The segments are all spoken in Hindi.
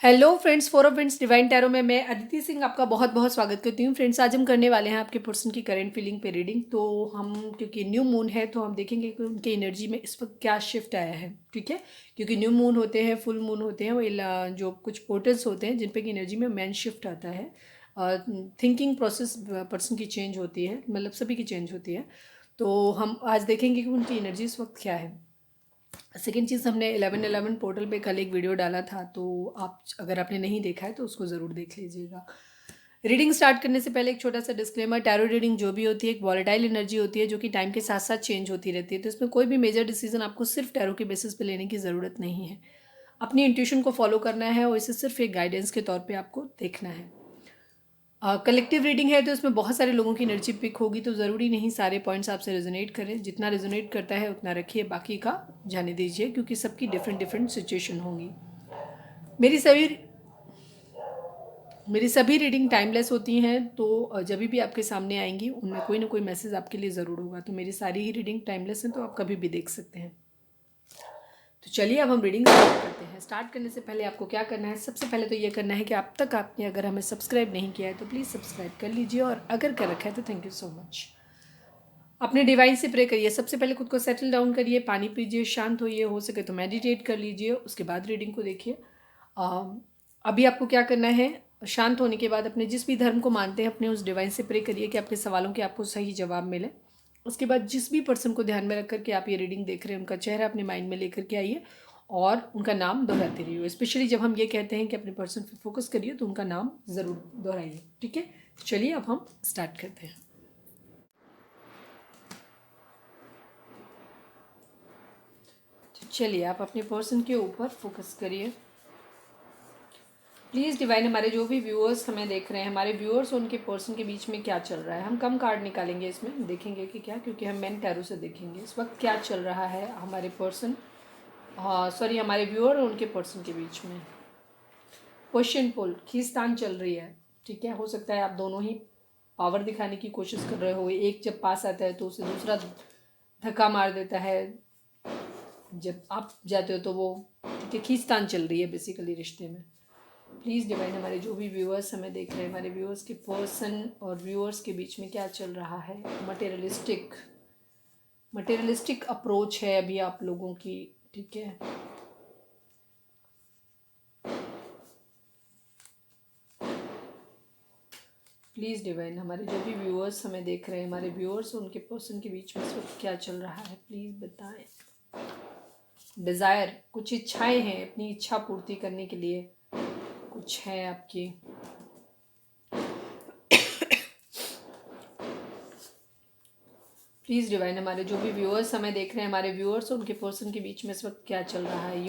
Hello friends, four of friends divine tarot में मैं अदिति सिंह आपका बहुत बहुत स्वागत करती हूँ। फ्रेंड्स, आज हम करने वाले हैं आपके पर्सन की करंट फीलिंग पे रीडिंग। तो हम क्योंकि न्यू मून है तो हम देखेंगे कि उनकी एनर्जी में इस वक्त क्या शिफ्ट आया है। ठीक है, क्योंकि न्यू मून होते हैं, फुल मून होते हैं, वो जो कुछ पोर्टल्स होते हैं जिन पे की एनर्जी में मैन शिफ्ट आता है। थिंकिंग प्रोसेस पर्सन की चेंज होती है, मतलब सभी की चेंज होती है। तो हम आज देखेंगे कि उनकी एनर्जी इस वक्त क्या है। सेकेंड चीज़, हमने 1111 पोर्टल पे कल एक वीडियो डाला था, तो आप अगर आपने नहीं देखा है तो उसको ज़रूर देख लीजिएगा। रीडिंग स्टार्ट करने से पहले एक छोटा सा डिस्क्लेमर, टैरो रीडिंग जो भी होती है एक वॉलेटाइल एनर्जी होती है जो कि टाइम के साथ साथ चेंज होती रहती है। तो इसमें कोई भी मेजर डिसीजन आपको सिर्फ टैरो के बेसिस पे लेने की ज़रूरत नहीं है। अपनी इंट्यूशन को फॉलो करना है और इसे सिर्फ एक गाइडेंस के तौर पर आपको देखना है। कलेक्टिव रीडिंग है तो इसमें बहुत सारे लोगों की एनर्जी पिक होगी, तो ज़रूरी नहीं सारे पॉइंट्स आपसे रेजोनेट करें। जितना रेजोनेट करता है उतना रखिए, बाकी का जाने दीजिए, क्योंकि सबकी डिफरेंट डिफरेंट सिचुएशन होंगी। मेरी सभी मेरी सभी रीडिंग टाइमलेस होती हैं, तो जब भी आपके सामने आएंगी उनमें कोई ना कोई मैसेज आपके लिए ज़रूर होगा। तो मेरी सारी ही रीडिंग टाइमलेस हैं, तो आप कभी भी देख सकते हैं। तो चलिए अब हम रीडिंग स्टार्ट करते हैं। स्टार्ट करने से पहले आपको क्या करना है, सबसे पहले तो ये करना है कि अब तक आपने अगर हमें सब्सक्राइब नहीं किया है तो प्लीज़ सब्सक्राइब कर लीजिए, और अगर कर रखा है तो थैंक यू सो मच। अपने डिवाइन से प्रे करिए। सबसे पहले खुद को सेटल डाउन करिए, पानी पीजिए, शांत होइए, हो सके तो मेडिटेट कर लीजिए, उसके बाद रीडिंग को देखिए। अभी आपको क्या करना है, शांत होने के बाद अपने जिस भी धर्म को मानते हैं अपने उस डिवाइन से प्रे करिए कि आपके सवालों के आपको सही जवाब मिले। उसके बाद जिस भी पर्सन को ध्यान में रख कर के आप ये रीडिंग देख रहे हैं उनका चेहरा अपने माइंड में लेकर के आइए और उनका नाम दोहराते रहिए। स्पेशली जब हम ये कहते हैं कि अपने पर्सन पर फोकस करिए तो उनका नाम ज़रूर दोहराइए। ठीक है, तो चलिए अब हम स्टार्ट करते हैं। चलिए आप अपने पर्सन के ऊपर फोकस करिए। प्लीज़ डिवाइन, हमारे जो भी व्यूअर्स हमें देख रहे हैं, हमारे व्यूअर्स और उनके पर्सन के बीच में क्या चल रहा है। हम कम कार्ड निकालेंगे इसमें, देखेंगे कि क्या, क्योंकि हम मेन टैरो से देखेंगे इस वक्त क्या चल रहा है हमारे पर्सन, हमारे व्यूअर और उनके पर्सन के बीच में। क्वेश्चन पुल खींचतान चल रही है। ठीक है, हो सकता है आप दोनों ही पावर दिखाने की कोशिश कर रहे हो। एक जब पास आता है तो उसे दूसरा धक्का मार देता है, जब आप जाते हो तो वो, ठीक है, खींचतान चल रही है बेसिकली रिश्ते में। प्लीज़ डिवाइन, हमारे जो भी व्यूअर्स हमें देख रहे हैं, हमारे व्यूअर्स के पर्सन और व्यूअर्स के बीच में क्या चल रहा है। मटेरियलिस्टिक अप्रोच है अभी आप लोगों की। ठीक है, प्लीज़ डिवाइन, हमारे जो भी व्यूअर्स हमें देख रहे हैं, हमारे व्यूअर्स और उनके पर्सन के बीच में इस वक्त क्या चल रहा है, प्लीज़ बताएं। डिज़ायर, कुछ इच्छाएं हैं, अपनी इच्छा पूर्ति करने के लिए कुछ है आपकी। प्लीज़ डिवाइन, हमारे जो भी व्यूअर्स हमें देख रहे हैं, हमारे व्यूअर्स और उनके पर्सन के बीच में इस वक्त क्या चल रहा है।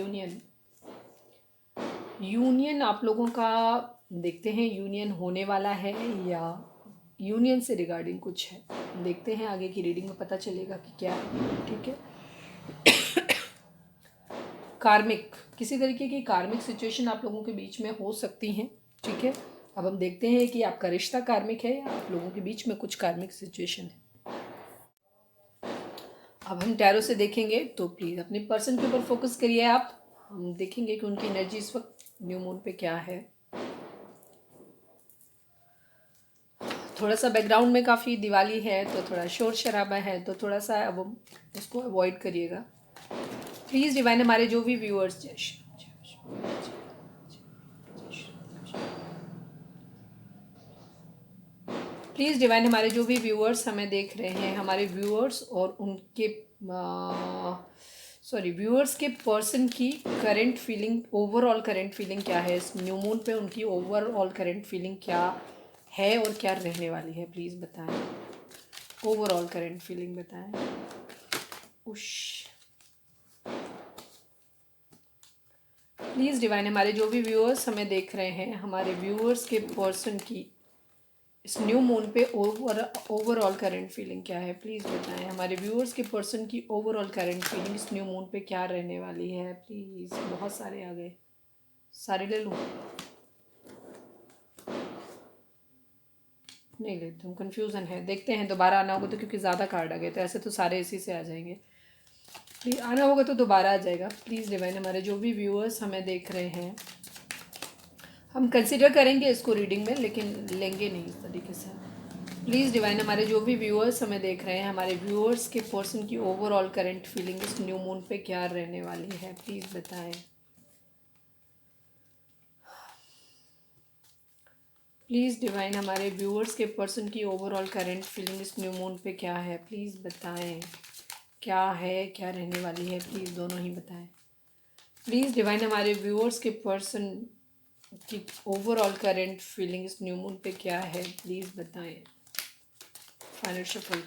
यूनियन आप लोगों का, देखते हैं यूनियन होने वाला है या यूनियन से रिगार्डिंग कुछ है। देखते हैं आगे की रीडिंग में पता चलेगा कि क्या है। ठीक है, कार्मिक, किसी तरीके की कार्मिक सिचुएशन आप लोगों के बीच में हो सकती हैं। ठीक है, अब हम देखते हैं कि आपका रिश्ता कार्मिक है या आप लोगों के बीच में कुछ कार्मिक सिचुएशन है। अब हम टैरो से देखेंगे, तो प्लीज़ अपने पर्सन के ऊपर फोकस करिए आप। हम देखेंगे कि उनकी एनर्जी इस वक्त न्यू मून पे क्या है। थोड़ा सा बैकग्राउंड में काफ़ी दिवाली है तो थोड़ा शोर शराबा है, तो थोड़ा सा अब उसको अवॉइड करिएगा। प्लीज़ डिवाइन, हमारे जो भी व्यूअर्स, प्लीज़ डिवाइन, हमारे जो भी व्यूअर्स हमें देख रहे हैं, हमारे व्यूअर्स और उनके व्यूअर्स के पर्सन की current feeling, overall current feeling क्या है इस न्यू मून पे, उनकी ओवरऑल करंट फीलिंग क्या है और क्या रहने वाली है, प्लीज़ बताएं। ओवरऑल करंट फीलिंग बताएं। उश, प्लीज़ डिवाइन, हमारे जो भी व्यूअर्स हमें देख रहे हैं, हमारे व्यूअर्स के पर्सन की इस न्यू मून पे ओवरऑल करंट फीलिंग क्या है, प्लीज़ बताएं। हमारे व्यूअर्स के पर्सन की ओवरऑल करंट फीलिंग इस न्यू मून पे क्या रहने वाली है, प्लीज़। बहुत सारे आ गए, सारे ले लूँ? नहीं लेती हूँ, कन्फ्यूज़न है। देखते हैं, दोबारा आना होगा तो, क्योंकि ज़्यादा कार्ड आ गए तो ऐसे तो सारे इसी से आ जाएंगे। प्लीज़ आना होगा तो दोबारा आ जाएगा। प्लीज़ डिवाइन, हमारे जो भी व्यूअर्स हमें देख रहे हैं, हम कंसिडर करेंगे इसको रीडिंग में, लेकिन लेंगे नहीं इस तरीके से। प्लीज़ डिवाइन, हमारे जो भी व्यूअर्स हमें देख रहे हैं, हमारे व्यूअर्स के पर्सन की ओवरऑल करंट फीलिंग इस न्यू मून पे क्या रहने वाली है, प्लीज़ बताएं। प्लीज़ डिवाइन, हमारे व्यूअर्स के पर्सन की ओवरऑल करंट फीलिंग इस न्यू मून पे क्या है, प्लीज़ बताएं। क्या है, क्या रहने वाली है, प्लीज़ दोनों ही बताएं। प्लीज़ डिवाइन, हमारे व्यूअर्स के पर्सन की ओवरऑल करंट फीलिंग इस न्यू मून पे क्या है, प्लीज़ बताएं। Final shuffle.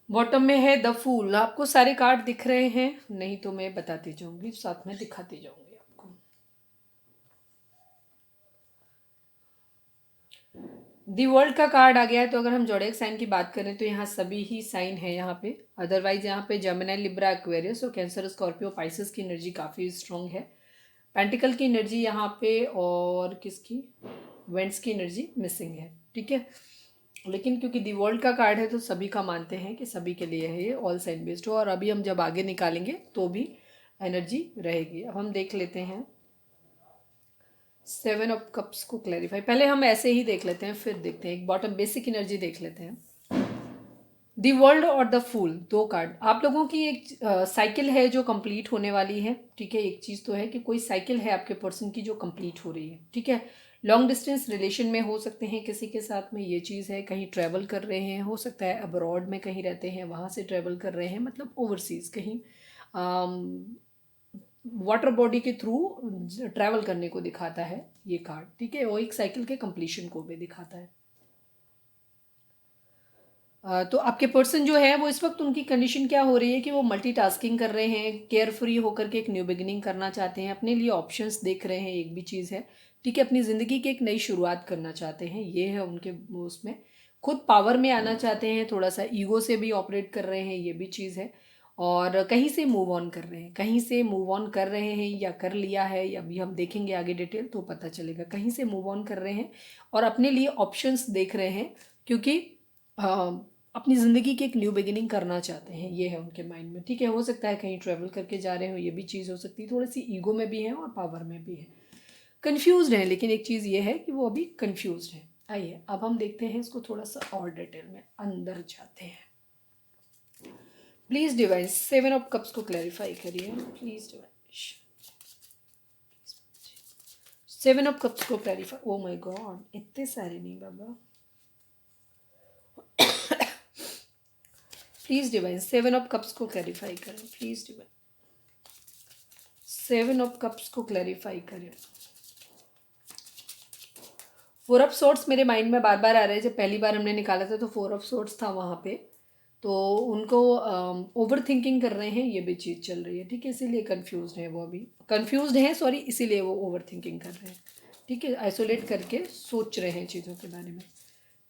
बॉटम में है द फूल। आपको सारे कार्ड दिख रहे हैं? नहीं तो मैं बताती जाऊंगी, साथ में दिखाती जाऊंगी आपको। दी वर्ल्ड का कार्ड आ गया है। तो अगर हम जोडिएक साइन की बात करें तो यहाँ सभी ही साइन है यहाँ पे। अदरवाइज यहाँ पे जेमिनी, लिब्रा, एक्वेरियस और कैंसर, स्कॉर्पियो, पाइसेस की एनर्जी काफ़ी स्ट्रॉन्ग है। पेंटिकल की एनर्जी यहाँ पे और किसकी, वेंट्स की एनर्जी मिसिंग है। ठीक है, लेकिन क्योंकि दी वर्ल्ड का कार्ड है तो सभी का मानते हैं कि सभी के लिए है ये, ऑल साइन बेस्ड हो। और अभी हम जब आगे निकालेंगे तो भी एनर्जी रहेगी। अब हम देख लेते हैं 7 ऑफ कप्स को क्लैरिफाई। पहले हम ऐसे ही देख लेते हैं, फिर देखते हैं एक बॉटम बेसिक एनर्जी देख लेते हैं। दी वर्ल्ड और द फूल, दो कार्ड। आप लोगों की एक साइकिल है जो कंप्लीट होने वाली है। ठीक है, एक चीज़ तो है कि कोई साइकिल है आपके पर्सन की जो कंप्लीट हो रही है। ठीक है, लॉन्ग डिस्टेंस रिलेशन में हो सकते हैं किसी के साथ में, ये चीज़ है। कहीं ट्रैवल कर रहे हैं, हो सकता है अब्रॉड में कहीं रहते हैं, वहाँ से ट्रैवल कर रहे हैं, मतलब ओवरसीज़ कहीं वाटर बॉडी के थ्रू ट्रैवल करने को दिखाता है ये कार्ड। ठीक है, वो एक साइकिल के कंप्लीशन को भी दिखाता है। तो आपके पर्सन जो है वो इस वक्त उनकी कंडीशन क्या हो रही है कि वो मल्टीटास्किंग कर रहे हैं, केयर फ्री होकर के एक न्यू बिगिनिंग करना चाहते हैं, अपने लिए ऑप्शंस देख रहे हैं, एक भी चीज़ है। ठीक है, अपनी ज़िंदगी की एक नई शुरुआत करना चाहते हैं, ये है उनके वो उसमें। खुद पावर में आना चाहते हैं, थोड़ा सा ईगो से भी ऑपरेट कर रहे हैं, ये भी चीज़ है। और कहीं से मूव ऑन कर रहे हैं, कहीं से मूव ऑन कर रहे हैं या कर लिया है, या अभी हम देखेंगे आगे डिटेल तो पता चलेगा। कहीं से मूव ऑन कर रहे हैं और अपने लिए ऑप्शंस देख रहे हैं, क्योंकि अपनी ज़िंदगी की एक न्यू बिगिनिंग करना चाहते हैं, ये है उनके माइंड में। ठीक है, हो सकता है कहीं ट्रैवल करके जा रहे हो, ये भी चीज़ हो सकती है। थोड़ी सी ईगो में भी है और पावर में भी है, कन्फ्यूज्ड है। लेकिन एक चीज़ ये है कि वो अभी कन्फ्यूज्ड है। आइए अब हम देखते हैं इसको थोड़ा सा और डिटेल में, अंदर जाते हैं। प्लीज़ डिवाइन 7 ऑफ कप्स को क्लैरिफाई करिए, प्लीज़ डिवाइन 7 ऑफ कप्स को क्लैरिफाई। ओ माय गॉड, इतने सारे नहीं बाबा। प्लीज़ डिवाइन 7 ऑफ कप्स को क्लैरिफाई करें, प्लीज़ डिवाइन 7 ऑफ कप्स को क्लैरिफाई करें। 4 ऑफ सोर्ट्स मेरे माइंड में बार बार आ रहे हैं। जब पहली बार हमने निकाला था तो 4 ऑफ सोर्ट्स था वहाँ पे, तो उनको ओवर थिंकिंग कर रहे हैं, ये भी चीज़ चल रही है। ठीक है, इसीलिए कंफ्यूज है वो, अभी कंफ्यूज हैं, सॉरी, इसीलिए वो ओवर थिंकिंग कर रहे हैं। ठीक है, आइसोलेट करके सोच रहे हैं चीज़ों के बारे में।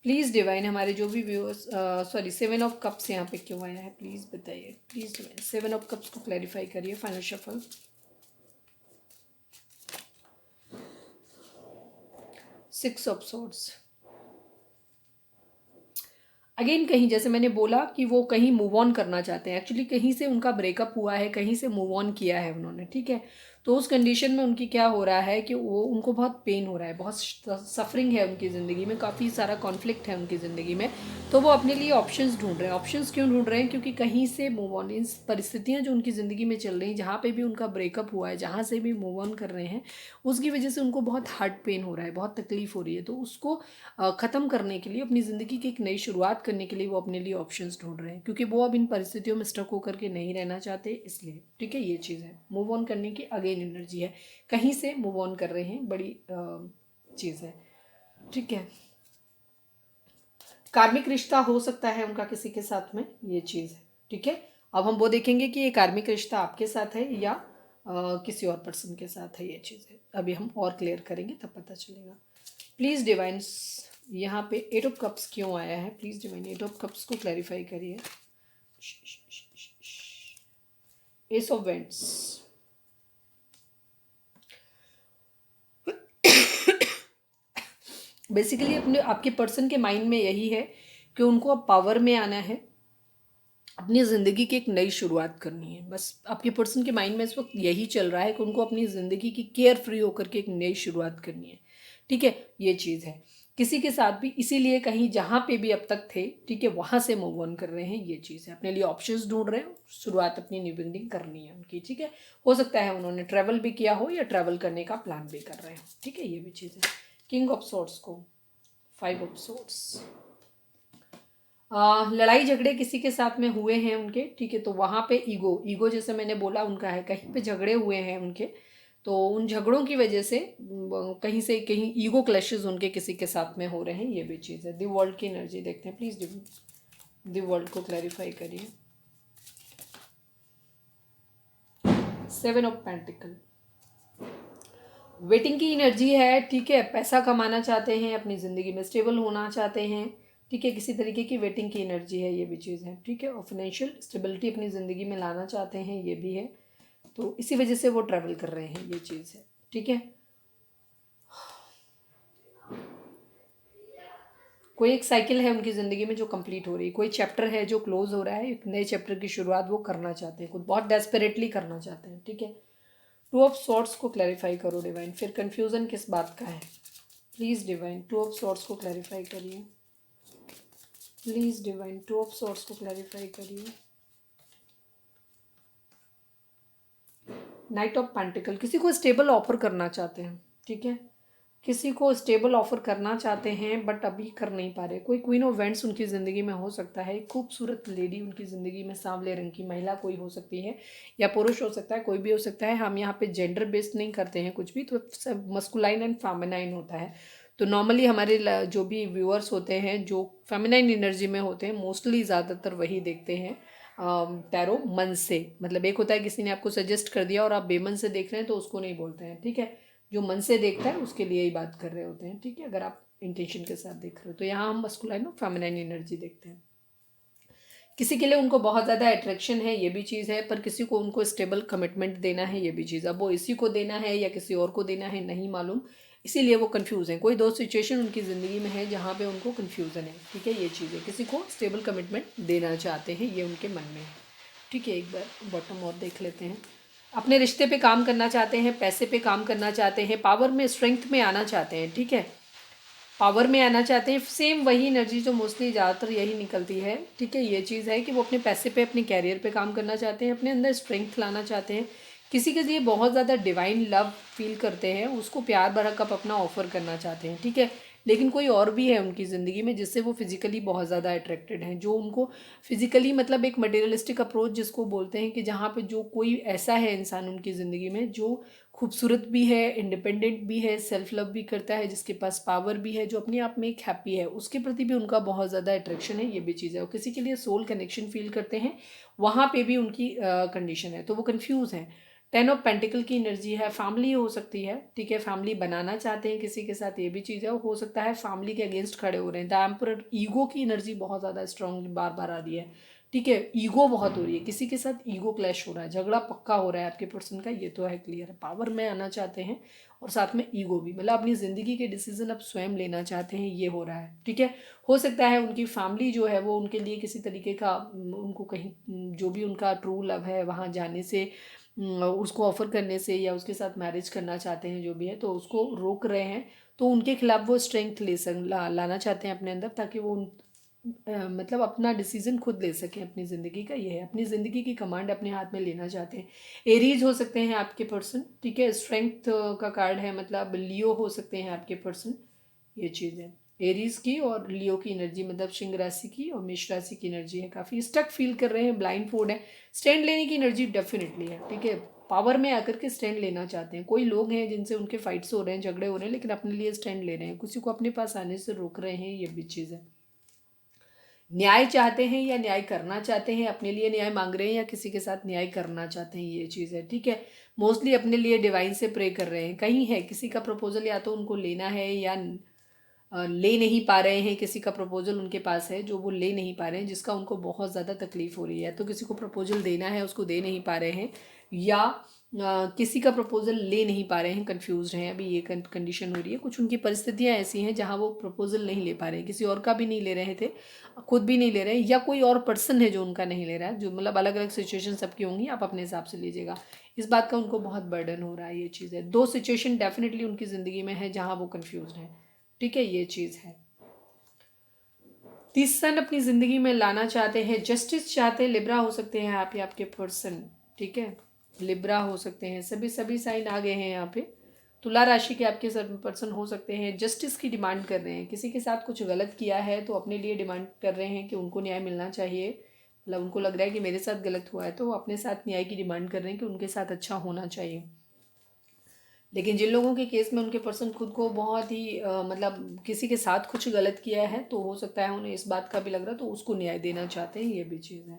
प्लीज़ डिवाइन, हमारे जो भी व्यूअर्स, सॉरी 7 ऑफ कप्स यहाँ पे क्यों आया है, प्लीज़ बताइए। प्लीज़ डिवाइन 7 ऑफ कप्स को क्लैरिफाई करिए, final shuffle. 6 of sorts. Again कहीं, जैसे मैंने बोला कि वो कहीं मूव ऑन करना चाहते हैं, एक्चुअली कहीं से उनका ब्रेकअप हुआ है, कहीं से मूव ऑन किया है उन्होंने। ठीक है, तो उस कंडीशन में उनकी क्या हो रहा है कि वो, उनको बहुत पेन हो रहा है, बहुत सफरिंग है उनकी ज़िंदगी में, काफ़ी सारा कॉन्फ्लिक्ट है उनकी ज़िंदगी में। तो वो अपने लिए ऑप्शंस ढूंढ रहे हैं। ऑप्शंस क्यों ढूंढ रहे हैं? क्योंकि कहीं से मूव ऑन, इन परिस्थितियाँ जो उनकी ज़िंदगी में चल रही हैं, जहाँ पे भी उनका ब्रेकअप हुआ है, जहाँ से भी मूव ऑन कर रहे हैं, उसकी वजह से उनको बहुत हार्ट पेन हो रहा है, बहुत तकलीफ हो रही है। तो उसको ख़त्म करने के लिए, अपनी ज़िंदगी की एक नई शुरुआत करने के लिए वो अपने लिए ऑप्शंस ढूंढ रहे हैं, क्योंकि वो अब इन परिस्थितियों में स्टक होकर के नहीं रहना चाहते, इसलिए। ठीक है, ये चीज़ है, मूव ऑन करने की अगेन एनर्जी है, कहीं से मूव ऑन कर रहे हैं, बड़ी चीज़ है। ठीक है, कार्मिक रिश्ता हो सकता है उनका किसी के साथ में, ये चीज़ है। ठीक है, अब हम वो देखेंगे कि ये कार्मिक रिश्ता आपके साथ है या किसी और पर्सन के साथ है, ये चीज़ है। अभी हम और क्लियर करेंगे तब पता चलेगा। प्लीज़ डिवाइन्स, यहाँ पे 8 ऑफ कप्स क्यों आया है, प्लीज़ डिवाइन 8 ऑफ कप्स को क्लैरिफाई करिए। एस ऑफ वेंट्स, बेसिकली अपने आपके पर्सन के माइंड में यही है कि उनको अब पावर में आना है, अपनी ज़िंदगी की एक नई शुरुआत करनी है। बस आपके पर्सन के माइंड में इस वक्त यही चल रहा है कि उनको अपनी ज़िंदगी की केयर फ्री होकर के एक नई शुरुआत करनी है। ठीक है, ये चीज़ है। किसी के साथ भी इसीलिए कहीं जहाँ पे भी अब तक थे, ठीक है, वहाँ से मूव ऑन कर रहे हैं, ये चीज़ है। अपने लिए ऑप्शंस ढूंढ रहे हैं, शुरुआत अपनी न्यू बिगिनिंग करनी है उनकी। ठीक है, हो सकता है उन्होंने ट्रैवल भी किया हो या ट्रैवल करने का प्लान भी कर रहे हो। ठीक है, ये भी चीज़ है। किंग ऑफ सोर्ट्स को 5 ऑफ सोर्ट्स, लड़ाई झगड़े किसी के साथ में हुए हैं उनके, ठीक है, तो वहाँ पे ईगो ईगो जैसे मैंने बोला उनका है, कहीं पे झगड़े हुए हैं उनके, तो उन झगड़ों की वजह से कहीं से कहीं ईगो क्लैशेस उनके किसी के साथ में हो रहे हैं, ये भी चीज़ है। दी वर्ल्ड की एनर्जी देखते हैं प्लीज़, दी वर्ल्ड को क्लैरिफाई करिए। 7 ऑफ पेंटिकल, वेटिंग की एनर्जी है, ठीक है, पैसा कमाना चाहते हैं, अपनी ज़िंदगी में स्टेबल होना चाहते हैं, ठीक है, किसी तरीके की वेटिंग की एनर्जी है, ये भी चीज़ है। ठीक है, और फाइनेंशियल स्टेबिलिटी अपनी ज़िंदगी में लाना चाहते हैं, ये भी है, तो इसी वजह से वो ट्रैवल कर रहे हैं, ये चीज़ है। ठीक है, कोई एक साइकिल है उनकी ज़िंदगी में जो कंप्लीट हो रही है, कोई चैप्टर है जो क्लोज हो रहा है, एक नए चैप्टर की शुरुआत वो करना चाहते हैं, कुछ बहुत डेस्परेटली करना चाहते हैं। ठीक है, 2 ऑफ सॉर्ट्स को क्लैरिफाई करो डिवाइन, फिर कन्फ्यूज़न किस बात का है प्लीज़ डिवाइन। 2 ऑफ सॉर्ट्स को क्लैरिफाई करिए प्लीज़ डिवाइन, 2 ऑफ सॉर्ट्स को क्लैरिफाई करिए। नाइट ऑफ पेंटिकल, किसी को स्टेबल ऑफर करना चाहते हैं, ठीक है, किसी को स्टेबल ऑफर करना चाहते हैं बट अभी कर नहीं पा रहे। कोई क्वीन ऑफ वेंट्स उनकी ज़िंदगी में हो सकता है, एक खूबसूरत लेडी उनकी ज़िंदगी में, सांवले रंग की महिला कोई हो सकती है या पुरुष हो सकता है, कोई भी हो सकता है। हम यहाँ पे जेंडर बेस्ड नहीं करते हैं कुछ भी, तो सब मस्कुलाइन एंड फेमिनाइन होता है। तो नॉर्मली हमारे जो भी व्यूअर्स होते हैं जो फेमिनाइन एनर्जी में होते हैं, मोस्टली ज़्यादातर वही देखते हैं टैरो मन से। मतलब एक होता है किसी ने आपको सजेस्ट कर दिया और आप बेमन से देख रहे हैं तो उसको नहीं बोलते हैं। ठीक है, जो मन से देखता है उसके लिए ही बात कर रहे होते हैं। ठीक है, अगर आप इंटेंशन के साथ देख रहे हो तो यहाँ हम मस्कुलाइन और फेमिनाइन एनर्जी देखते हैं। किसी के लिए उनको बहुत ज़्यादा अट्रैक्शन है, ये भी चीज़ है, पर किसी को उनको स्टेबल कमिटमेंट देना है, ये भी चीज़। अब वो इसी को देना है या किसी और को देना है नहीं मालूम, इसीलिए वो कंफ्यूज हैं। कोई दो सिचुएशन उनकी ज़िंदगी में है जहाँ पे उनको कंफ्यूजन है। ठीक है, ये चीज़ है, किसी को स्टेबल कमिटमेंट देना चाहते हैं, ये उनके मन में है। ठीक है, एक बार बॉटम और देख लेते हैं। अपने रिश्ते पे काम करना चाहते हैं, पैसे पे काम करना चाहते हैं, पावर में स्ट्रेंथ में आना चाहते हैं। ठीक है, पावर में आना चाहते हैं, सेम वही एनर्जी जो मोस्टली ज़्यादातर यही निकलती है। ठीक है, ये चीज़ है कि वो अपने पैसे पे, अपने कैरियर पे काम करना चाहते हैं, अपने अंदर स्ट्रेंथ लाना चाहते हैं, किसी के लिए बहुत ज़्यादा डिवाइन लव फील करते हैं, उसको प्यार भरा कप अपना ऑफर करना चाहते हैं। ठीक है, लेकिन कोई और भी है उनकी ज़िंदगी में जिससे वो फिजिकली बहुत ज़्यादा अट्रैक्टेड हैं, जो उनको फिजिकली, मतलब एक मटेरियलिस्टिक अप्रोच जिसको बोलते हैं, कि जहाँ पे जो कोई ऐसा है इंसान उनकी ज़िंदगी में जो खूबसूरत भी है, इंडिपेंडेंट भी है, सेल्फ लव भी करता है, जिसके पास पावर भी है, जो अपने आप में एक हैप्पी है, उसके प्रति भी उनका बहुत ज़्यादा अट्रैक्शन है, ये भी चीज़ है। और किसी के लिए सोल कनेक्शन फील करते हैं, वहाँ पे भी उनकी कंडीशन है, तो वो कंफ्यूज हैं। 10 ऑफ पेंटिकल की एनर्जी है, फैमिली हो सकती है। ठीक है, फैमिली बनाना चाहते हैं किसी के साथ, ये भी चीज़ है। हो सकता है फैमिली के अगेंस्ट खड़े हो रहे हैं। द एम्परर, ईगो की एनर्जी बहुत ज़्यादा स्ट्रांगली बार बार आ रही है। ठीक है, ईगो बहुत हो रही है, किसी के साथ ईगो क्लैश हो रहा है, झगड़ा पक्का हो रहा है आपके पर्सन का, ये तो है क्लियर है। पावर में आना चाहते हैं और साथ में ईगो भी, मतलब अपनी ज़िंदगी के डिसीजन अब स्वयं लेना चाहते हैं, ये हो रहा है। ठीक है, हो सकता है उनकी फैमिली जो है वो उनके लिए किसी तरीके का, उनको कहीं जो भी उनका ट्रू लव है वहाँ जाने से, उसको ऑफर करने से, या उसके साथ मैरिज करना चाहते हैं, जो भी है, तो उसको रोक रहे हैं। तो उनके खिलाफ वो स्ट्रेंथ लाना चाहते हैं अपने अंदर, ताकि वो मतलब अपना डिसीजन खुद ले सकें अपनी ज़िंदगी का। ये है, अपनी ज़िंदगी की कमांड अपने हाथ में लेना चाहते हैं। एरीज हो सकते हैं आपके पर्सन। ठीक है, स्ट्रेंथ का कार्ड है, मतलब लियो हो सकते हैं आपके पर्सन, ये चीज़ है। एरीज की और लियो की एनर्जी, मतलब सिंह राशि की और मेष राशि की एनर्जी है। काफ़ी स्टक फील कर रहे हैं, ब्लाइंड फोल्ड है, स्टैंड लेने की एनर्जी डेफिनेटली है। ठीक है, पावर में आकर के स्टैंड लेना चाहते हैं। कोई लोग हैं जिनसे उनके फाइट्स हो रहे हैं, झगड़े हो रहे हैं, लेकिन अपने लिए स्टैंड ले रहे हैं, किसी को अपने पास आने से रोक रहे हैं, ये भी चीज़ है। न्याय चाहते हैं या न्याय करना चाहते हैं, अपने लिए न्याय मांग रहे हैं या किसी के साथ न्याय करना चाहते हैं, ये चीज़ है। ठीक है, मोस्टली अपने लिए डिवाइन से प्रे कर रहे हैं। कहीं है किसी का प्रपोजल, या तो उनको लेना है या ले नहीं पा रहे हैं, किसी का प्रपोजल उनके पास है जो वो ले नहीं पा रहे हैं, जिसका उनको बहुत ज़्यादा तकलीफ हो रही है। तो किसी को प्रपोजल देना है, उसको दे नहीं पा रहे हैं, या किसी का प्रपोज़ल ले नहीं पा रहे हैं, कन्फ्यूज़ हैं, अभी ये कंडीशन हो रही है। कुछ उनकी परिस्थितियाँ ऐसी हैं जहाँ वो प्रपोज़ल नहीं ले पा रहे हैं, किसी और का भी नहीं ले रहे थे, खुद भी नहीं ले रहे हैं, या कोई और पर्सन है जो उनका नहीं ले रहा है, जो मतलब अलग अलग सिचुएशन सबकी होंगी, आप अपने हिसाब से लीजिएगा। इस बात का उनको बहुत बर्डन हो रहा है, ये चीज़ है। 2 सिचुएशन डेफ़िनिटली उनकी ज़िंदगी में है जहाँ वो कन्फ्यूज़्ड हैं, ठीक है, ये चीज़ है। तीसरा अपनी ज़िंदगी में लाना चाहते हैं, जस्टिस चाहते हैं, लिब्रा हो सकते हैं आप या आपके पर्सन, ठीक है, लिब्रा हो सकते हैं, सभी साइन आ गए हैं यहाँ पे। तुला राशि के आपके पर्सन हो सकते हैं, जस्टिस की डिमांड कर रहे हैं, किसी के साथ कुछ गलत किया है तो अपने लिए डिमांड कर रहे हैं कि उनको न्याय मिलना चाहिए, मतलब उनको लग रहा है कि मेरे साथ गलत हुआ है तो वो अपने साथ न्याय की डिमांड कर रहे हैं कि उनके साथ अच्छा होना चाहिए। लेकिन जिन लोगों के केस में उनके पर्सन खुद को बहुत ही मतलब किसी के साथ कुछ गलत किया है तो हो सकता है उन्हें इस बात का भी लग रहा है, तो उसको न्याय देना चाहते हैं, ये भी चीज़ है।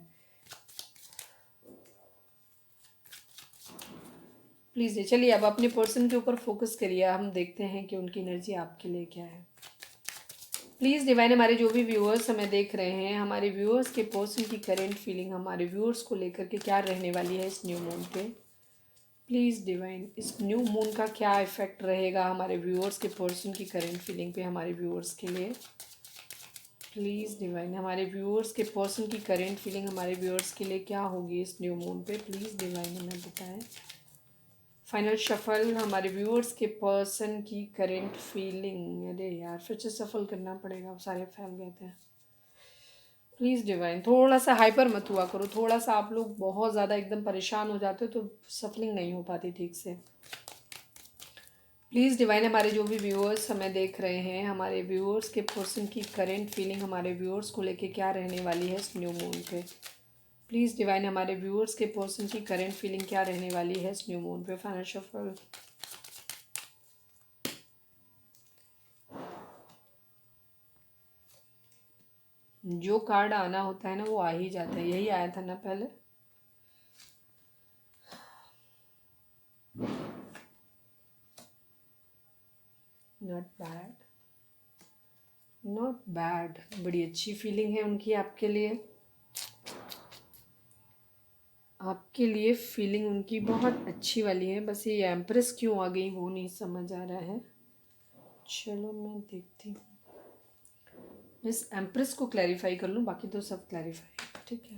प्लीज़ ये चलिए अब अपने पर्सन के ऊपर फोकस करिए, हम देखते हैं कि उनकी एनर्जी आपके लिए क्या है। प्लीज़ डिवाइन, हमारे जो भी व्यूअर्स हमें देख रहे हैं, हमारे व्यूअर्स के पर्सन की करेंट फीलिंग हमारे व्यूअर्स को लेकर के क्या रहने वाली है इस न्यू मून पे। प्लीज़ डिवाइन, इस न्यू मून का क्या इफेक्ट रहेगा हमारे व्यूअर्स के पर्सन की करेंट फीलिंग पे, हमारे व्यूअर्स के लिए। प्लीज़ डिवाइन, हमारे व्यूअर्स के पर्सन की करेंट फीलिंग हमारे व्यूअर्स के लिए क्या होगी इस न्यू मून पे, प्लीज़ डिवाइन हमें बताएं। फाइनल शफल, हमारे व्यूअर्स के पर्सन की करेंट फीलिंग। अरे यार फिर से सफल करना पड़ेगा, सारे फैल गए थे। प्लीज़ डिवाइन, थोड़ा सा हाइपर मत हुआ करो, थोड़ा सा आप लोग बहुत ज़्यादा एकदम परेशान हो जाते हो तो सफलिंग नहीं हो पाती ठीक से। प्लीज़ डिवाइन, हमारे जो भी व्यूअर्स हमें देख रहे हैं, हमारे व्यूअर्स के पर्सन की करेंट फीलिंग हमारे व्यूअर्स को लेके क्या रहने वाली है इस न्यू मून पे। प्लीज़ डिवाइन, हमारे व्यूअर्स के पर्सन की करेंट फीलिंग क्या रहने वाली है इस न्यू मून पे। फाइनल शफल, जो कार्ड आना होता है ना वो आ ही जाता है, यही आया था ना पहले। नॉट बैड, नॉट बैड, बड़ी अच्छी फीलिंग है उनकी आपके लिए। आपके लिए फीलिंग उनकी बहुत अच्छी वाली है, बस ये एम्प्रेस क्यों आ गई वो नहीं समझ आ रहा है। चलो मैं देखती हूँ, इस एम्प्रेस को क्लैरिफाई कर लूँ, बाकी तो सब क्लैरिफाई, ठीक है।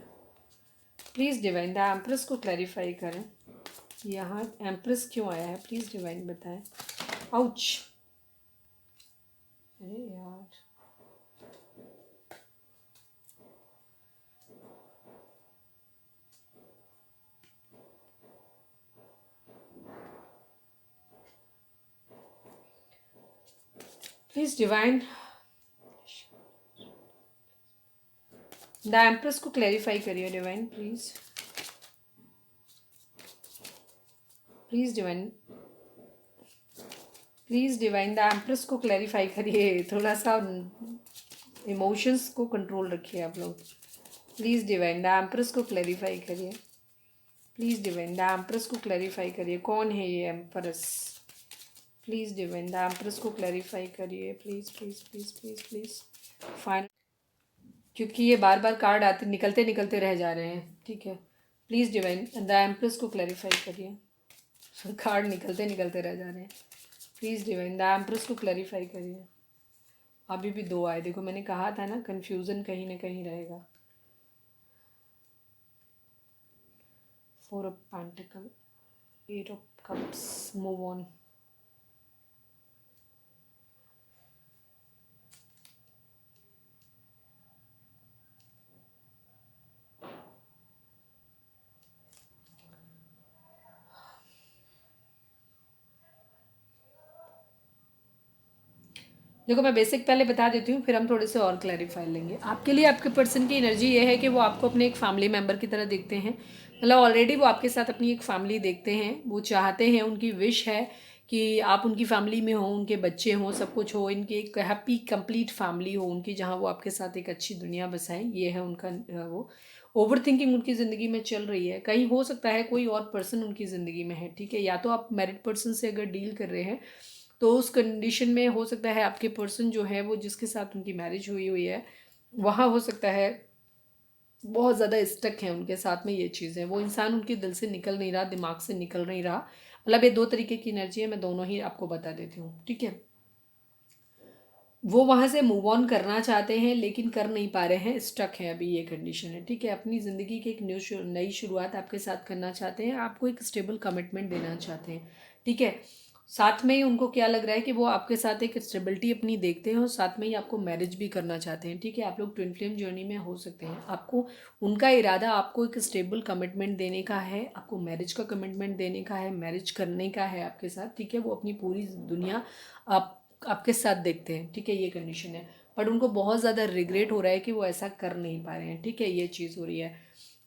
प्लीज़ डिवाइन, द एम्प्रेस को क्लैरिफाई करें, यहाँ एम्प्रेस क्यों आया है, प्लीज़ डिवाइन बताएं। आउच, अरे यार, प्लीज़ डिवाइन, द एम्प्रेस को क्लैरिफाई करिए divine, please please divine, please divine, the empress को क्लैरिफाई करिए, थोड़ा सा इमोशंस को कंट्रोल रखिए आप लोग। प्लीज़ डिवाइन, द एम्प्रेस को क्लैरिफाई करिए, प्लीज़ डिवाइन, द एम्प्रेस को क्लैरिफाई करिए, कौन है ये empress. Please divine, the empress को क्लैरिफाई करिए, please please please please please. Final, क्योंकि ये बार बार कार्ड आते निकलते निकलते रह जा रहे हैं, ठीक है। प्लीज़ डिवाइन, द एम्प्रेस को क्लैरिफाई करिए, कार्ड निकलते निकलते रह जा रहे हैं। प्लीज़ डिवाइन, द एम्प्रेस को क्लैरिफाई करिए। अभी भी 2 आए, देखो मैंने कहा था ना कन्फ्यूज़न कहीं ना कहीं रहेगा। 4 of pentacle, 8 of cups, move on. देखो मैं बेसिक पहले बता देती हूँ, फिर हम थोड़े से और क्लैरिफाई लेंगे। आपके लिए आपके पर्सन की एनर्जी ये है कि वो आपको अपने एक फैमिली मेम्बर की तरह देखते हैं, मतलब ऑलरेडी वो आपके साथ अपनी एक फैमिली देखते हैं, वो चाहते हैं, उनकी विश है कि आप उनकी फैमिली में हो, उनके बच्चे हों, सब कुछ हो, इनकी एक हैप्पी कंप्लीट फैमिली हो उनकी, जहाँ वो आपके साथ एक अच्छी दुनिया बसाएं, ये है उनका वो। ओवर थिंकिंग उनकी ज़िंदगी में चल रही है, कहीं हो सकता है कोई और पर्सन उनकी ज़िंदगी में है, ठीक है, या तो आप मैरिड पर्सन से अगर डील कर रहे हैं तो उस कंडीशन में हो सकता है आपके पर्सन जो है वो जिसके साथ उनकी मैरिज हुई हुई है वहाँ हो सकता है बहुत ज़्यादा स्टक हैं उनके साथ में, ये चीज़ है। वो इंसान उनके दिल से निकल नहीं रहा, दिमाग से निकल नहीं रहा। मतलब ये दो तरीके की एनर्जी है, मैं दोनों ही आपको बता देती हूँ, ठीक है। वो वहाँ से मूव ऑन करना चाहते हैं लेकिन कर नहीं पा रहे हैं, स्टक हैं अभी, ये कंडीशन है, ठीक है। अपनी ज़िंदगी की एक नई शुरुआत आपके साथ करना चाहते हैं, आपको एक स्टेबल कमिटमेंट देना चाहते हैं, ठीक है। साथ में ही उनको क्या लग रहा है कि वो आपके साथ एक स्टेबिलिटी अपनी देखते हैं और साथ में ही आपको मैरिज भी करना चाहते हैं, ठीक है। आप लोग ट्विन फ्लेम जर्नी में हो सकते हैं। आपको उनका इरादा आपको एक स्टेबल कमिटमेंट देने का है, आपको मैरिज का कमिटमेंट देने का है, मैरिज करने का है आपके साथ, ठीक है। वो अपनी पूरी दुनिया आप आपके साथ देखते हैं, ठीक है, ये कंडीशन है। बट उनको बहुत ज़्यादा रिग्रेट हो रहा है कि वो ऐसा कर नहीं पा रहे हैं, ठीक है, ये चीज़ हो रही है।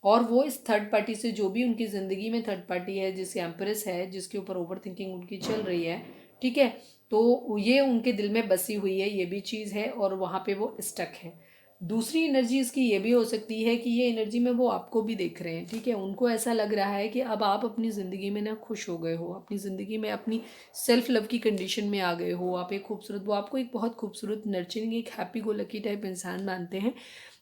और वो इस थर्ड पार्टी से, जो भी उनकी ज़िंदगी में थर्ड पार्टी है, जिसकी एम्प्रेस है, जिसके ऊपर ओवर थिंकिंग उनकी चल रही है, ठीक है, तो ये उनके दिल में बसी हुई है, ये भी चीज़ है, और वहाँ पे वो स्टक है। दूसरी एनर्जी इसकी ये भी हो सकती है कि ये एनर्जी में वो आपको भी देख रहे हैं, ठीक है। उनको ऐसा लग रहा है कि अब आप अपनी ज़िंदगी में ना खुश हो गए हो, अपनी ज़िंदगी में अपनी सेल्फ लव की कंडीशन में आ गए हो, आप एक खूबसूरत, वो आपको एक बहुत खूबसूरत, नर्चरिंग, एक हैप्पी गो लकी टाइप इंसान मानते हैं,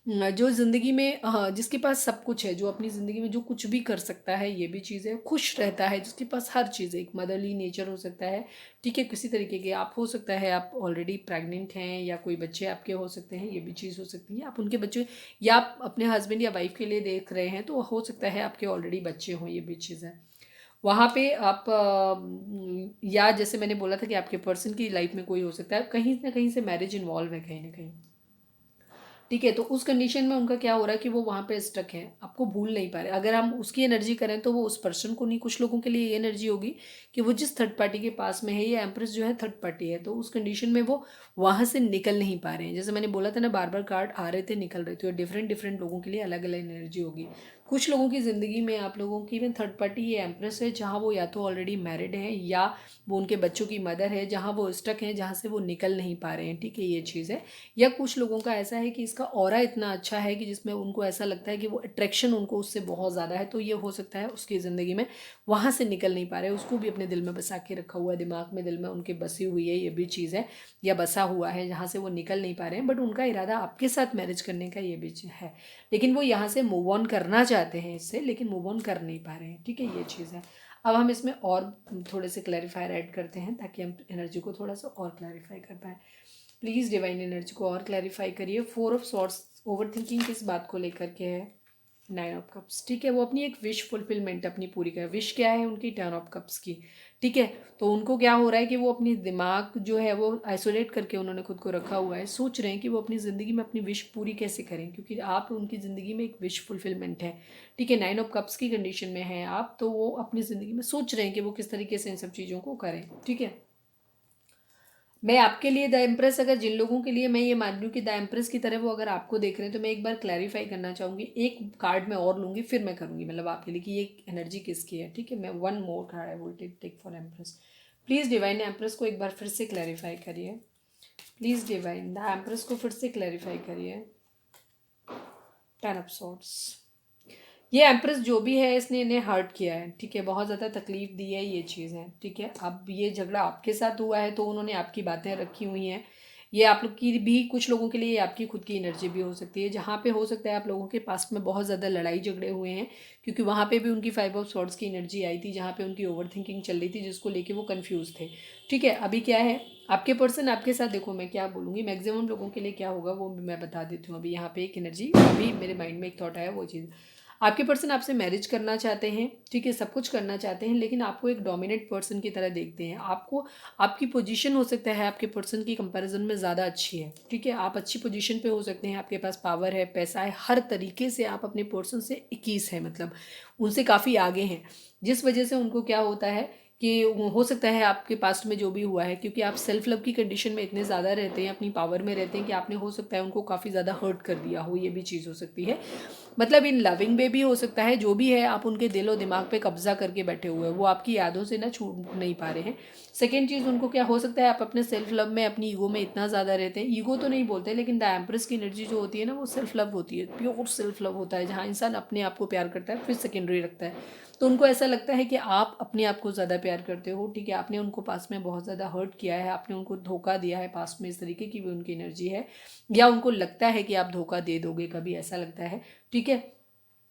जो ज़िंदगी में, हाँ, जिसके पास सब कुछ है, जो अपनी ज़िंदगी में जो कुछ भी कर सकता है, ये भी चीज़ है, खुश रहता है, जिसके पास हर चीज़ है, एक मदरली नेचर हो सकता है, ठीक है, किसी तरीके के आप हो सकता है, आप ऑलरेडी प्रेग्नेंट हैं या कोई बच्चे आपके हो सकते हैं, ये भी चीज़ हो सकती है, आप उनके बच्चे, या आप अपने हस्बैंड या वाइफ के लिए देख रहे हैं, तो हो सकता है आपके ऑलरेडी बच्चे हों, ये भी चीज़ है। वहाँ पे आप या जैसे मैंने बोला था कि आपके पर्सन की लाइफ में कोई हो सकता है, कहीं ना कहीं से मैरिज इन्वॉल्व है, कहीं ना कहीं, ठीक है। तो उस कंडीशन में उनका क्या हो रहा है कि वो वहाँ पे स्टक है, आपको भूल नहीं पा रहे। अगर हम उसकी एनर्जी करें तो वो उस पर्सन को नहीं, कुछ लोगों के लिए ये एनर्जी होगी कि वो जिस थर्ड पार्टी के पास में है, ये एम्प्रेस जो है थर्ड पार्टी है, तो उस कंडीशन में वो वहाँ से निकल नहीं पा रहे हैं। जैसे मैंने बोला था ना, बार बार कार्ड आ रहे थे, निकल रहे थे, और डिफरेंट डिफरेंट लोगों के लिए अलग अलग एनर्जी होगी। कुछ लोगों की ज़िंदगी में, आप लोगों की में थर्ड पार्टी ये एम्प्रेस है, जहाँ वो या तो ऑलरेडी मैरिड हैं या वो उनके बच्चों की मदर है, जहाँ वो स्टक हैं, जहाँ से वो निकल नहीं पा रहे हैं, ठीक है, ये चीज़ है। या कुछ लोगों का ऐसा है कि इसका ऑरा इतना अच्छा है कि जिसमें उनको ऐसा लगता है कि वो अट्रैक्शन उनको उससे बहुत ज़्यादा है, तो ये हो सकता है उसकी ज़िंदगी में वहाँ से निकल नहीं पा रहे, उसको भी अपने दिल में बसा के रखा हुआ है, दिमाग में, दिल में उनके बसी हुई है, ये भी चीज़ है, या बसा हुआ है, जहाँ से वो निकल नहीं पा रहे हैं। बट उनका इरादा आपके साथ मैरिज करने का, ये भी है, लेकिन वो यहाँ से मूव ऑन करना चाहते हैं इससे, लेकिन मूव ऑन कर नहीं पा रहे हैं, ठीक है, ये चीज़ है। अब हम इसमें और थोड़े से क्लैरिफायर ऐड करते हैं ताकि हम एनर्जी को थोड़ा सा और क्लैरिफाई कर पाएँ। प्लीज़ डिवाइन एनर्जी को और क्लैरिफाई करिए। 4 ऑफ सॉर्ट्स, ओवर थिंकिंग किस बात को लेकर के है? 9 ऑफ कप्स, ठीक है, वो अपनी एक विश फुलफिलमेंट अपनी पूरी कर, विश क्या है उनकी? 10 ऑफ कप्स की, ठीक है। तो उनको क्या हो रहा है कि वो अपनी दिमाग जो है वो आइसोलेट करके उन्होंने खुद को रखा हुआ है, सोच रहे हैं कि वो अपनी ज़िंदगी में अपनी विश पूरी कैसे करें, क्योंकि आप उनकी ज़िंदगी में एक विश फुलफिलमेंट है, ठीक है। 9 ऑफ कप्स की कंडीशन में हैं आप, तो वो अपनी ज़िंदगी में सोच रहे हैं कि वो किस तरीके से इन सब चीज़ों को करें, ठीक है। मैं आपके लिए द एम्प्रेस, अगर जिन लोगों के लिए मैं ये मान लूँ कि द एम्प्रेस की तरह वो अगर आपको देख रहे हैं, तो मैं एक बार क्लैरिफाई करना चाहूँगी। एक कार्ड मैं और लूँगी, फिर मैं करूँगी मतलब आपके लिए कि ये एनर्जी किसकी है, ठीक है। मैं one more card I will take for empress. Please divine empress को एक बार फिर से क्लैरिफाई करिए। प्लीज़ डिवाइन द एम्प्रेस को फिर से क्लैरिफाई करिए। 10 ऑफ सॉर्ड्स, ये एम्प्रेस जो भी है, इसने इन्हें हर्ट किया है, ठीक है, बहुत ज़्यादा तकलीफ दी है, ये चीज़ है, ठीक है। अब ये झगड़ा आपके साथ हुआ है, तो उन्होंने आपकी बातें रखी हुई हैं, ये आप लोग की भी, कुछ लोगों के लिए ये आपकी खुद की एनर्जी भी हो सकती है, जहाँ पे हो सकता है आप लोगों के पास में बहुत ज़्यादा लड़ाई झगड़े हुए हैं, क्योंकि वहाँ पे भी उनकी 5 ऑफ सॉर्ड्स की एनर्जी आई थी, जहाँ पे उनकी ओवर थिंकिंग चल रही थी, जिसको लेके वो कंफ्यूज थे, ठीक है। अभी क्या है, आपके पर्सन आपके साथ, देखो मैं क्या बोलूँगी, मैक्सिमम लोगों के लिए क्या होगा वो भी मैं बता देती हूँ। अभी यहाँ पे एक एनर्जी, अभी मेरे माइंड में एक थॉट आया, वो चीज़, आपके पर्सन आपसे मैरिज करना चाहते हैं, ठीक है, सब कुछ करना चाहते हैं, लेकिन आपको एक डोमिनेट पर्सन की तरह देखते हैं। आपको, आपकी पोजीशन हो सकता है आपके पर्सन की कंपैरिजन में ज़्यादा अच्छी है, ठीक है, आप अच्छी पोजीशन पे हो सकते हैं, आपके पास पावर है, पैसा है, हर तरीके से आप अपने पर्सन से 21 हैं, मतलब उनसे काफ़ी आगे हैं, जिस वजह से उनको क्या होता है कि हो सकता है आपके पास्ट में जो भी हुआ है, क्योंकि आप सेल्फ लव की कंडीशन में इतने ज़्यादा रहते हैं, अपनी पावर में रहते हैं, कि आपने हो सकता है उनको काफ़ी ज़्यादा हर्ट कर दिया हो, ये भी चीज़ हो सकती है। मतलब इन लविंग वे भी हो सकता है, जो भी है, आप उनके दिल और दिमाग पे कब्जा करके बैठे हुए हैं, वो आपकी यादों से ना छूट नहीं पा रहे हैं। सेकेंड चीज़, उनको क्या हो सकता है, आप अपने सेल्फ लव में, अपनी ईगो में इतना ज़्यादा रहते हैं, ईगो तो नहीं बोलते, लेकिन द एम्प्रेस की एनर्जी जो होती है ना, वो सेल्फ लव होती है, प्योर सेल्फ लव होता है, जहाँ इंसान अपने आप को प्यार करता है, फिर सेकेंडरी रखता है। तो उनको ऐसा लगता है कि आप अपने आप को ज़्यादा प्यार करते हो, ठीक है, आपने उनको पास्ट में बहुत ज़्यादा हर्ट किया है, आपने उनको धोखा दिया है पास्ट में, इस तरीके की भी उनकी एनर्जी है, या उनको लगता है कि आप धोखा दे दोगे कभी, ऐसा लगता है, ठीक है।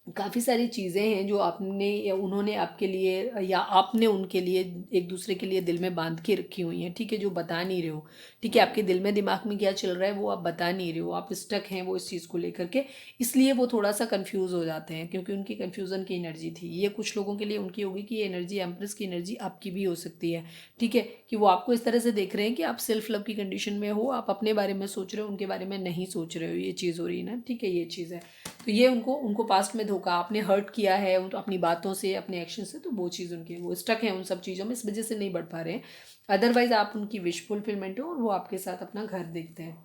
काफ़ी सारी चीज़ें हैं जो आपने या उन्होंने आपके लिए या आपने उनके लिए एक दूसरे के लिए दिल में बांध के रखी हुई हैं, ठीक है, जो बता नहीं रहे हो, ठीक है, आपके दिल में दिमाग में क्या चल रहा है वो आप बता नहीं रहे हो, आप स्टक हैं वो इस चीज़ को लेकर के, इसलिए वो थोड़ा सा कंफ्यूज हो जाते हैं, क्योंकि उनकी कन्फ्यूज़न की एनर्जी थी ये। कुछ लोगों के लिए उनकी होगी कि ये एनर्जी एम्प्रेस की एनर्जी आपकी भी हो सकती है, ठीक है, कि वो आपको इस तरह से देख रहे हैं कि आप सेल्फ लव की कंडीशन में हो, आप अपने बारे में सोच रहे हो, उनके बारे में नहीं सोच रहे हो, ये चीज़ हो रही है ना, ठीक है, ये चीज़ है। तो ये उनको उनको पास्ट में धोखा आपने हर्ट किया है अपनी बातों से, अपने एक्शन से, तो वो चीज़ उनकी, वो स्टक है उन सब चीज़ों में, इस वजह से नहीं बढ़ पा रहे हैं। अदरवाइज आप उनकी विश फुलफिलमेंट हो और वो आपके साथ अपना घर देखते हैं।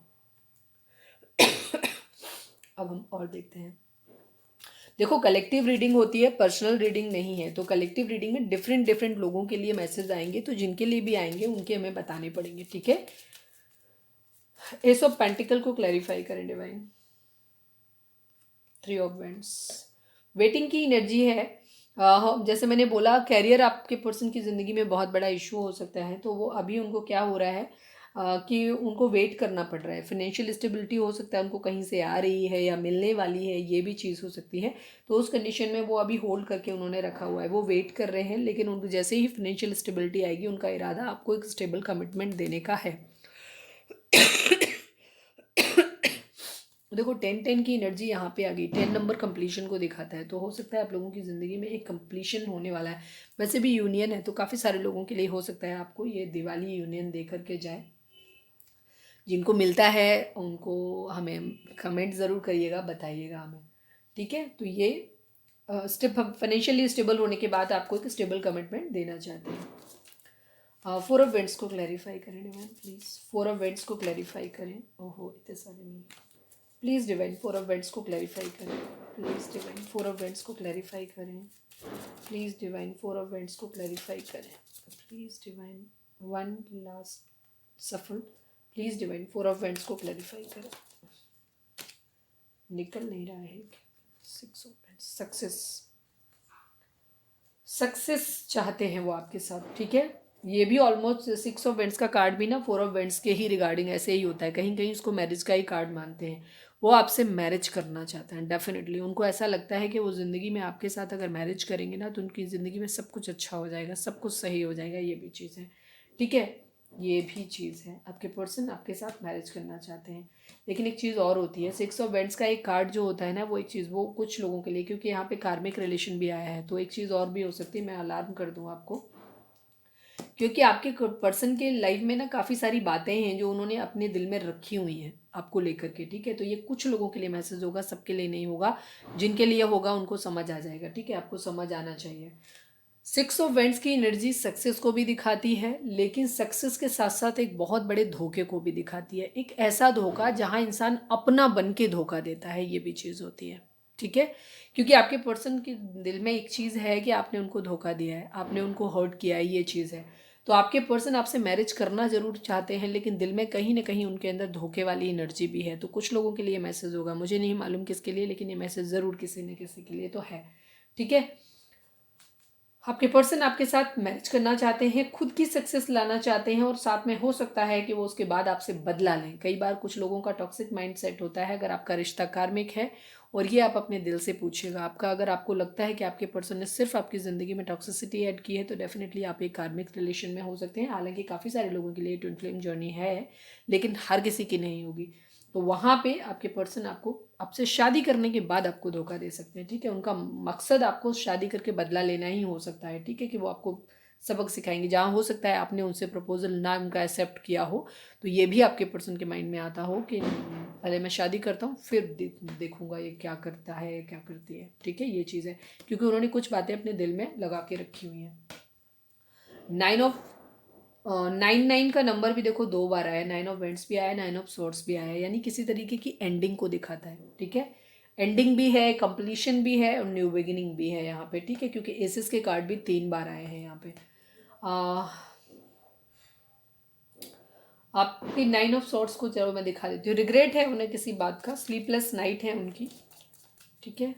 अब हम और देखते हैं। देखो, कलेक्टिव रीडिंग होती है, पर्सनल रीडिंग नहीं है। तो कलेक्टिव रीडिंग में डिफरेंट डिफरेंट लोगों के लिए मैसेज आएंगे, तो जिनके लिए भी आएंगे उनके हमें बताने पड़ेंगे, ठीक है। एस ऑफ पेंटिकल को क्लैरिफाई करें डिवाइन। 3 ऑफ वेंट्स, वेटिंग की एनर्जी है। जैसे मैंने बोला, कैरियर आपके पर्सन की ज़िंदगी में बहुत बड़ा इशू हो सकता है, तो वो अभी उनको क्या हो रहा है कि उनको वेट करना पड़ रहा है। फाइनेंशियल स्टेबिलिटी हो सकता है उनको कहीं से आ रही है या मिलने वाली है, ये भी चीज़ हो सकती है। तो उस कंडीशन में वो अभी होल्ड करके उन्होंने रखा हुआ है, वो वेट कर रहे हैं, लेकिन उनको जैसे ही फाइनेंशियल स्टेबिलिटी आएगी उनका इरादा आपको एक स्टेबल कमिटमेंट देने का है। देखो, 10-10 की एनर्जी यहाँ पे आ गई, 10 नंबर कंप्लीशन को दिखाता है, तो हो सकता है आप लोगों की ज़िंदगी में एक कंप्लीशन होने वाला है। वैसे भी यूनियन है, तो काफ़ी सारे लोगों के लिए हो सकता है आपको ये दिवाली यूनियन दे करके जाए। जिनको मिलता है उनको हमें कमेंट ज़रूर करिएगा, बताइएगा हमें, ठीक है। तो ये स्टेप फाइनेंशियली स्टेबल होने के बाद आपको एक स्टेबल कमिटमेंट देना चाहते हैं। 4 ऑफ वेंट्स को क्लैरिफाई करें डिवाइन प्लीज़, 4 ऑफ वेंट्स को क्लैरिफाई करें। ओहो, इतने सारे नहीं। प्लीज़ डिवाइन 4 ऑफ वेंट्स को क्लैरिफाई करें, प्लीज़ डिवाइन 4 ऑफ वेंट्स को क्लैरिफाई करें, प्लीज़ डिवाइन 4 ऑफ वेंट्स को क्लैरिफाई करें, प्लीज़ डिवाइन वन लास्ट सफल, प्लीज़ डिवाइन 4 ऑफ वेंट्स को क्लैरिफाई करें। निकल नहीं रहा है। 6 ऑफ वेंट्स, सक्सेस, सक्सेस चाहते हैं वो आपके साथ, ठीक है। ये भी ऑलमोस्ट 6 ऑफ वेंट्स का कार्ड भी ना 4 ऑफ वेंट्स के ही रिगार्डिंग ऐसे ही होता है, कहीं कहीं उसको मैरिज का ही कार्ड मानते हैं। वो आपसे मैरिज करना चाहते हैं डेफिनेटली, उनको ऐसा लगता है कि वो ज़िंदगी में आपके साथ अगर मैरिज करेंगे ना तो उनकी ज़िंदगी में सब कुछ अच्छा हो जाएगा, सब कुछ सही हो जाएगा, ये भी चीज़ है, ठीक है। ये भी चीज़ है, आपके पर्सन आपके साथ मैरिज करना चाहते हैं। लेकिन एक चीज़ और होती है, 6 ऑफ वेंट्स का एक कार्ड जो होता है ना, वो एक चीज़, वो कुछ लोगों के लिए, क्योंकि यहाँ पे कार्मिक रिलेशन भी आया है, तो एक चीज़ और भी हो सकती है, मैं अलार्म कर दूँ आपको, क्योंकि आपके पर्सन के लाइफ में ना काफ़ी सारी बातें हैं जो उन्होंने अपने दिल में रखी हुई हैं आपको लेकर के, ठीक है। तो ये कुछ लोगों के लिए मैसेज होगा, सबके लिए नहीं होगा, जिनके लिए होगा उनको समझ आ जाएगा, ठीक है, आपको समझ आना चाहिए। 6 ऑफ वेंट्स की एनर्जी सक्सेस को भी दिखाती है, लेकिन सक्सेस के साथ साथ एक बहुत बड़े धोखे को भी दिखाती है, एक ऐसा धोखा जहां इंसान अपना बन के धोखा देता है, ये भी चीज़ होती है, ठीक है। क्योंकि आपके पर्सन के दिल में एक चीज़ है कि आपने उनको धोखा दिया है, आपने उनको हर्ट किया है, ये चीज़ है। तो आपके पर्सन आपसे मैरिज करना ज़रूर चाहते हैं, लेकिन दिल में कहीं ना कहीं उनके अंदर धोखे वाली एनर्जी भी है। तो कुछ लोगों के लिए मैसेज होगा, मुझे नहीं मालूम किसके लिए, लेकिन ये मैसेज ज़रूर किसी न किसी के लिए तो है, ठीक है। आपके पर्सन आपके साथ मैरिज करना चाहते हैं, खुद की सक्सेस लाना चाहते हैं, और साथ में हो सकता है कि वो उसके बाद आपसे बदला लें। कई बार कुछ लोगों का टॉक्सिक माइंड सेट होता है। अगर आपका रिश्ता कार्मिक है, और ये आप अपने दिल से पूछिएगा, आपका अगर आपको लगता है कि आपके पर्सन ने सिर्फ आपकी ज़िंदगी में टॉक्सिसिटी ऐड की है, तो डेफिनेटली आप एक कार्मिक रिलेशन में हो सकते हैं। हालांकि काफ़ी सारे लोगों के लिए ट्विन फ्लेम जर्नी है, लेकिन हर किसी की नहीं होगी। तो वहाँ पे आपके पर्सन आपको आपसे शादी करने के बाद आपको धोखा दे सकते हैं, ठीक है। उनका मकसद आपको शादी करके बदला लेना ही हो सकता है, ठीक है, कि वो आपको सबक सिखाएंगे। जहाँ हो सकता है आपने उनसे प्रपोजल ना उनका एक्सेप्ट किया हो, तो ये भी आपके पर्सन के माइंड में आता हो कि पहले मैं शादी करता हूँ, फिर देखूंगा ये क्या करता है क्या करती है, ठीक है, ये चीज़ है। क्योंकि उन्होंने कुछ बातें अपने दिल में लगा के रखी हुई हैं। 9 का नंबर भी देखो 2 बार आया, 9 ऑफ वेंट्स भी आया, 9 ऑफ सोर्ड्स भी आया, यानी किसी तरीके की एंडिंग को दिखाता है, ठीक है। एंडिंग भी है, कंप्लीशन भी है, और न्यू बिगिनिंग भी है यहाँ पे, ठीक है। क्योंकि एसेस के कार्ड भी 3 बार आए हैं यहाँ पे। आपकी 9 ऑफ सॉर्ट्स को चलो मैं दिखा देती हूँ। रिग्रेट है उन्हें किसी बात का, स्लीपलेस नाइट है उनकी, ठीक है।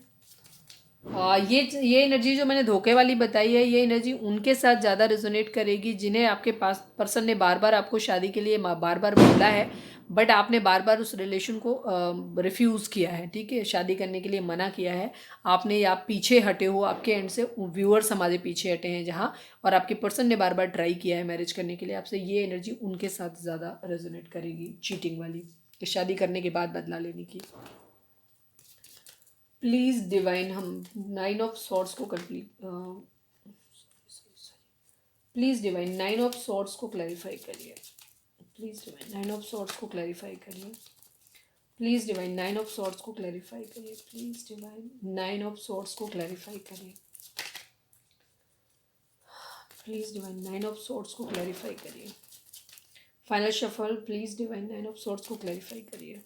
ये एनर्जी जो मैंने धोखे वाली बताई है, ये एनर्जी उनके साथ ज़्यादा रेजोनेट करेगी जिन्हें आपके पास पर्सन ने बार बार आपको शादी के लिए बार बार बोला है, बट आपने बार बार उस रिलेशन को रिफ्यूज़ किया है, ठीक है, शादी करने के लिए मना किया है आपने, या आप पीछे हटे हो, आपके एंड से व्यूअर्स हमारे पीछे हटे हैं जहाँ, और आपके पर्सन ने बार बार ट्राई किया है मैरिज करने के लिए आपसे। ये एनर्जी उनके साथ ज़्यादा रेजोनेट करेगी, चीटिंग वाली, कि शादी करने के बाद बदला लेने की। प्लीज़ डिवाइन, हम 9 ऑफ सॉर्ड्स को complete, please divine 9 of swords को क्लैरिफाई करिए। प्लीज़ डिवाइन 9 ऑफ सॉर्ड्स को क्लैरिफाई करिए। प्लीज़ डिवाइन 9 ऑफ सॉर्ड्स को क्लैरिफाई करिए। प्लीज़ डिवाइन 9 ऑफ सॉर्ड्स को क्लैरिफाई करिए। प्लीज़ डिवाइन 9 ऑफ सॉर्ड्स को क्लैरिफाई करिए। Final shuffle, please divine 9 of swords को क्लैरिफाई करिए।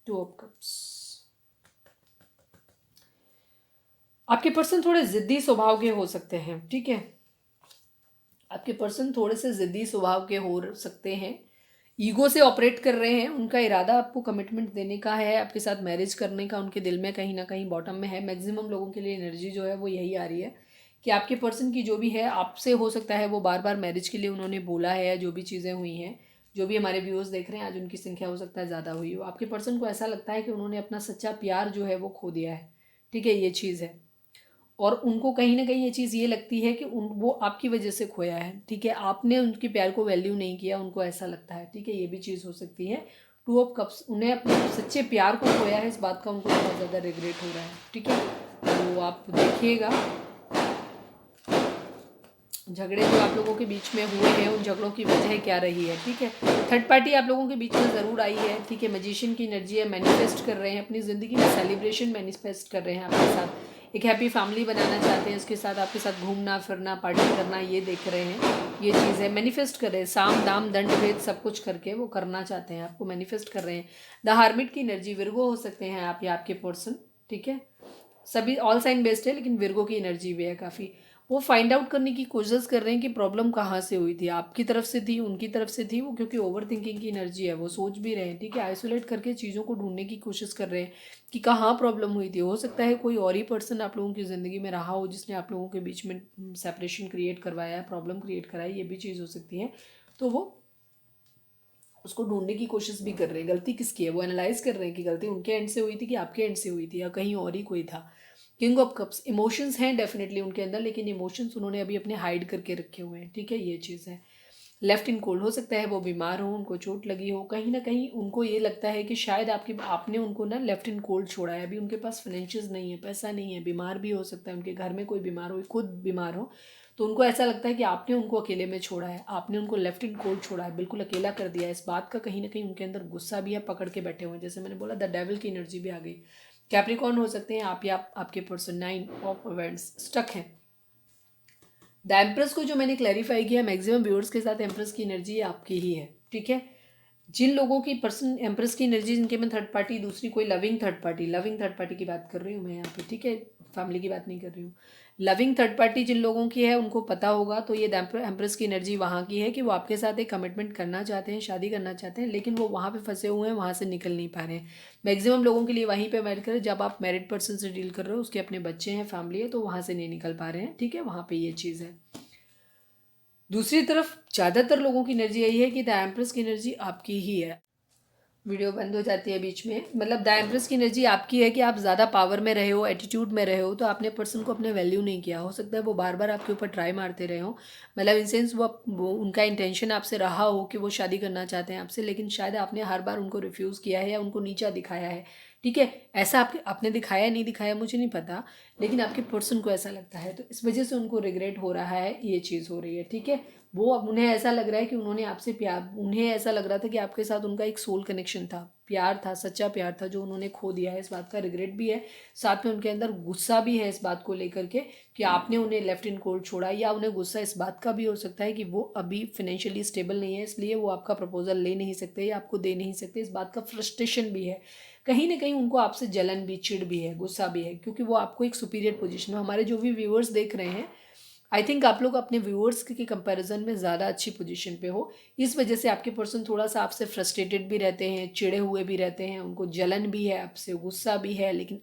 2 ऑफ कप्स। आपके पर्सन थोड़े ज़िद्दी स्वभाव के हो सकते हैं, ठीक है, आपके पर्सन थोड़े से ज़िद्दी स्वभाव के हो सकते हैं, ईगो से ऑपरेट कर रहे हैं, उनका इरादा आपको कमिटमेंट देने का है, आपके साथ मैरिज करने का उनके दिल में कहीं ना कहीं बॉटम में है। मैक्सिमम लोगों के लिए एनर्जी जो है वो यही आ रही है कि आपके पर्सन की जो भी है आपसे, हो सकता है वो बार बार मैरिज के लिए उन्होंने बोला है, या जो भी चीज़ें हुई हैं, जो भी हमारे व्यूअर्स देख रहे हैं आज उनकी संख्या हो सकता है ज़्यादा हुई हो, आपके पर्सन को ऐसा लगता है कि उन्होंने अपना सच्चा प्यार जो है वो खो दिया है, ठीक है, ये चीज़ है, और उनको कहीं ना कहीं ये चीज़ ये लगती है कि वो आपकी वजह से खोया है, ठीक है, आपने उनके प्यार को वैल्यू नहीं किया, उनको ऐसा लगता है, ठीक है, ये भी चीज़ हो सकती है। 2 ऑफ कप्स, उन्हें अपने सच्चे प्यार को खोया है, इस बात का उनको बहुत ज़्यादा रिग्रेट हो रहा है, ठीक है। तो आप देखिएगा झगड़े जो आप लोगों के बीच में हुए हैं, उन झगड़ों की वजह क्या रही है, ठीक है। थर्ड पार्टी आप लोगों के बीच में ज़रूर आई है, ठीक है, मैजिशियन की एनर्जी है, मैनिफेस्ट कर रहे हैं अपनी ज़िंदगी में, सेलिब्रेशन मैनिफेस्ट कर रहे हैं आपके साथ, एक हैप्पी फैमिली बनाना चाहते हैं, उसके साथ आपके साथ घूमना फिरना पार्टी करना, ये देख रहे हैं, ये चीज़ है, मैनिफेस्ट कर रहे हैं, साम दाम दंड भेद सब कुछ करके वो करना चाहते हैं, आपको मैनिफेस्ट कर रहे हैं। द हार्मिट की एनर्जी, विर्गो हो सकते हैं आप या आपके पर्सन, ठीक है, सभी ऑल साइन बेस्ड है, लेकिन विर्गो की एनर्जी भी है काफ़ी। वो फाइंड आउट करने की कोशिश कर रहे हैं कि प्रॉब्लम कहाँ से हुई थी, आपकी तरफ से थी, उनकी तरफ से थी, वो क्योंकि ओवर थिंकिंग की एनर्जी है, वो सोच भी रहे हैं, ठीक है, आइसोलेट करके चीज़ों को ढूंढने की कोशिश कर रहे हैं कि कहाँ प्रॉब्लम हुई थी। हो सकता है कोई और ही पर्सन आप लोगों की ज़िंदगी में रहा हो जिसने आप लोगों के बीच में सेपरेशन क्रिएट करवाया है, प्रॉब्लम क्रिएट कराई, ये भी चीज़ हो सकती है। तो वो उसको ढूंढने की कोशिश भी कर रहे हैं, गलती किसकी है, वो एनालाइज कर रहे हैं कि गलती उनके एंड से हुई थी कि आपके एंड से हुई थी, या कहीं और ही कोई था। किंग ऑफ कप्स, इमोशंस हैं डेफिनेटली उनके अंदर, लेकिन इमोशंस उन्होंने अभी अपने हाइड करके रखे हुए हैं, ठीक है, ये चीज़ है। लेफ्ट इन कोल्ड, हो सकता है वो बीमार हो, उनको चोट लगी हो, कहीं ना कहीं उनको ये लगता है कि शायद आपने उनको ना लेफ्ट इन कोल्ड छोड़ा है, अभी उनके पास फाइनेंशियल्स नहीं है, पैसा नहीं है, बीमार भी हो सकता है, उनके घर में कोई बीमार हो, खुद बीमार हो, तो उनको ऐसा लगता है कि आपने उनको अकेले में छोड़ा है, आपने उनको लेफ्ट इन कोल्ड छोड़ा है, बिल्कुल अकेला कर दिया है। इस बात का कहीं ना कहीं उनके अंदर गुस्सा भी है, पकड़ के बैठे हुए हैं, जैसे मैंने बोला द डेविल की एनर्जी भी आ गई। कैप्रिकॉर्न हो सकते हैं आप या आपके पर्सन, 9 ऑफ इवेंट्स, स्टक हैं। द एम्प्रेस को जो मैंने क्लैरिफाई किया, मैक्सिमम व्यूअर्स के साथ एम्प्रेस की एनर्जी आपकी ही है, ठीक है। जिन लोगों की पर्सन एम्प्रेस की एनर्जी, जिनके में थर्ड पार्टी, दूसरी कोई लविंग थर्ड पार्टी की बात कर रही हूँ मैं यहाँ पे, ठीक है, फैमिली की बात नहीं कर रही हूँ। लविंग थर्ड पार्टी जिन लोगों की है उनको पता होगा, तो ये एम्प्रेस की एनर्जी वहाँ की है कि वो आपके साथ एक कमिटमेंट करना चाहते हैं, शादी करना चाहते हैं, लेकिन वो वहाँ पे फंसे हुए हैं, वहाँ से निकल नहीं पा रहे हैं। मैक्सिमम लोगों के लिए वहीं पे मैरिड करें, जब आप मैरिड पर्सन से डील कर रहे हो, उसके अपने बच्चे हैं, फैमिली है, तो वहाँ से नहीं निकल पा रहे हैं, ठीक है, वहाँ पर ये चीज़ है। दूसरी तरफ ज़्यादातर लोगों की एनर्जी यही है कि द एम्प्रेस की एनर्जी आपकी ही है। वीडियो बंद हो जाती है बीच में, मतलब द एम्प्रेस की एनर्जी आपकी है कि आप ज़्यादा पावर में रहे हो, एटीट्यूड में रहे हो, तो आपने पर्सन को अपने वैल्यू नहीं किया, हो सकता है वो बार बार आपके ऊपर ट्राई मारते रहे हो, मतलब इन सेंस वो उनका इंटेंशन आपसे रहा हो कि वो शादी करना चाहते हैं आपसे, लेकिन शायद आपने हर बार उनको रिफ्यूज़ किया है या उनको नीचा दिखाया है, ठीक है, ऐसा आपने दिखाया नहीं दिखाया मुझे नहीं पता, लेकिन आपके पर्सन को ऐसा लगता है, तो इस वजह से उनको रिग्रेट हो रहा है, ये चीज़ हो रही है, ठीक है। वो अब उन्हें ऐसा लग रहा है कि उन्होंने आपसे प्यार, उन्हें ऐसा लग रहा था कि आपके साथ उनका एक सोल कनेक्शन था, प्यार था, सच्चा प्यार था, जो उन्होंने खो दिया है, इस बात का रिग्रेट भी है, साथ में उनके अंदर गुस्सा भी है इस बात को लेकर के कि आपने उन्हें लेफ्ट इन कोल्ड छोड़ा, या उन्हें गुस्सा इस बात का भी हो सकता है कि वो अभी फाइनेंशियली स्टेबल नहीं है, इसलिए वो आपका प्रपोजल ले नहीं सकते या आपको दे नहीं सकते, इस बात का फ्रस्ट्रेशन भी है, कहीं ना कहीं उनको आपसे जलन भी, चिढ़ भी है, गुस्सा भी है, क्योंकि वो आपको एक सुपीरियर पोजीशन में, हमारे जो भी व्यूअर्स देख रहे हैं आई थिंक आप लोग अपने व्यूअर्स के कंपैरिजन में ज़्यादा अच्छी पोजीशन पे हो। इस वजह से आपके पर्सन थोड़ा सा आपसे फ्रस्ट्रेटेड भी रहते हैं, चिढ़े हुए भी रहते हैं, उनको जलन भी है आपसे, गुस्सा भी है, लेकिन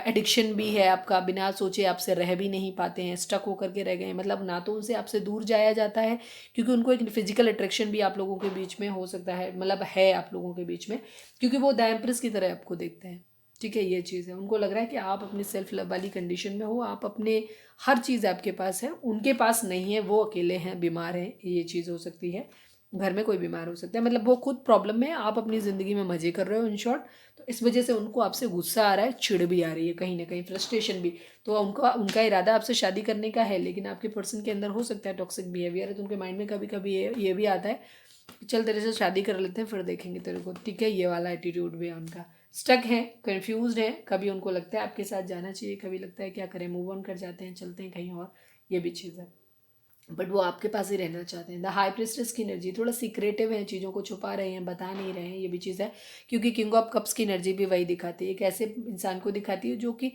एडिक्शन भी है आपका, बिना सोचे आपसे रह भी नहीं पाते हैं, स्टक होकर के रह गए हैं। मतलब ना तो उनसे आपसे दूर जाया जाता है, क्योंकि उनको एक फिजिकल अट्रैक्शन भी आप लोगों के बीच में हो सकता है, मतलब है आप लोगों के बीच में, क्योंकि वो द एम्प्रेस की तरह आपको देखते हैं। ठीक है, ये चीज़ है। उनको लग रहा है कि आप अपनी सेल्फ लव वाली कंडीशन में हो, आप अपने हर चीज़ आपके पास है, उनके पास नहीं है, वो अकेले हैं, बीमार हैं, ये चीज़ हो सकती है। घर में कोई बीमार हो सकता है, मतलब वो खुद प्रॉब्लम में है, आप अपनी ज़िंदगी में मज़े कर रहे हो इन शॉर्ट। तो इस वजह से उनको आपसे गुस्सा आ रहा है, चिढ़ भी आ रही है, कहीं ना कहीं फ्रस्ट्रेशन भी। तो उनका उनका इरादा आपसे शादी करने का है, लेकिन आपके पर्सन के अंदर हो सकता है टॉक्सिक बिहेवियर है, तो उनके माइंड में कभी कभी ये भी आता है, चल तेरे से शादी कर लेते हैं फिर देखेंगे तेरे को। ठीक है, ये वाला एटीट्यूड भी है उनका। स्टक है, कंफ्यूज्ड है, कभी उनको लगता है आपके साथ जाना चाहिए, कभी लगता है क्या करें, मूव ऑन कर जाते हैं, चलते हैं कहीं और, ये भी चीज़ है। बट वो आपके पास ही रहना चाहते हैं। द हाई प्रिस्टेस की एनर्जी थोड़ा सीक्रेटिव है, चीज़ों को छुपा रहे हैं, बता नहीं रहे हैं, ये भी चीज़ है। क्योंकि किंग ऑफ कप्स की एनर्जी भी वही दिखाती है, एक ऐसे इंसान को दिखाती है जो कि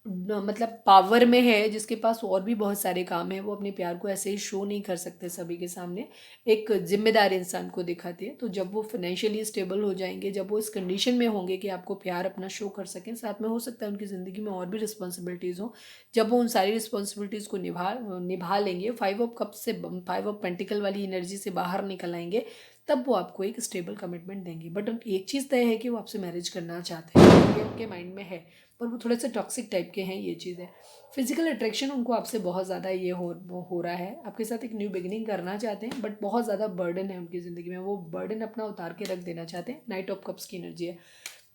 मतलब पावर में है, जिसके पास और भी बहुत सारे काम हैं, वो अपने प्यार को ऐसे ही शो नहीं कर सकते सभी के सामने। एक जिम्मेदार इंसान को दिखाती है। तो जब वो फाइनेंशियली स्टेबल हो जाएंगे, जब वो इस कंडीशन में होंगे कि आपको प्यार अपना शो कर सकें, साथ में हो सकता है उनकी ज़िंदगी में और भी रिस्पॉन्सिबिलिटीज़ हो, जब वो उन सारी रिस्पॉन्सिबिलिटीज़ को निभा लेंगे, 5 ऑफ कप्स से 5 ऑफ पेंटिकल वाली एनर्जी से बाहर निकल आएंगे, तब वो आपको एक स्टेबल कमिटमेंट देंगे। बट एक चीज़ तय है कि वो आपसे मैरिज करना चाहते हैं, ये उनके माइंड में है, पर वो थोड़े से टॉक्सिक टाइप के हैं, ये चीज़ है। फिजिकल अट्रैक्शन उनको आपसे बहुत ज़्यादा ये हो रहा है, आपके साथ एक न्यू बिगिनिंग करना चाहते हैं, बट बहुत ज़्यादा बर्डन है उनकी ज़िंदगी में, वो बर्डन अपना उतार के रख देना चाहते हैं। नाइट ऑफ कप्स की एनर्जी है,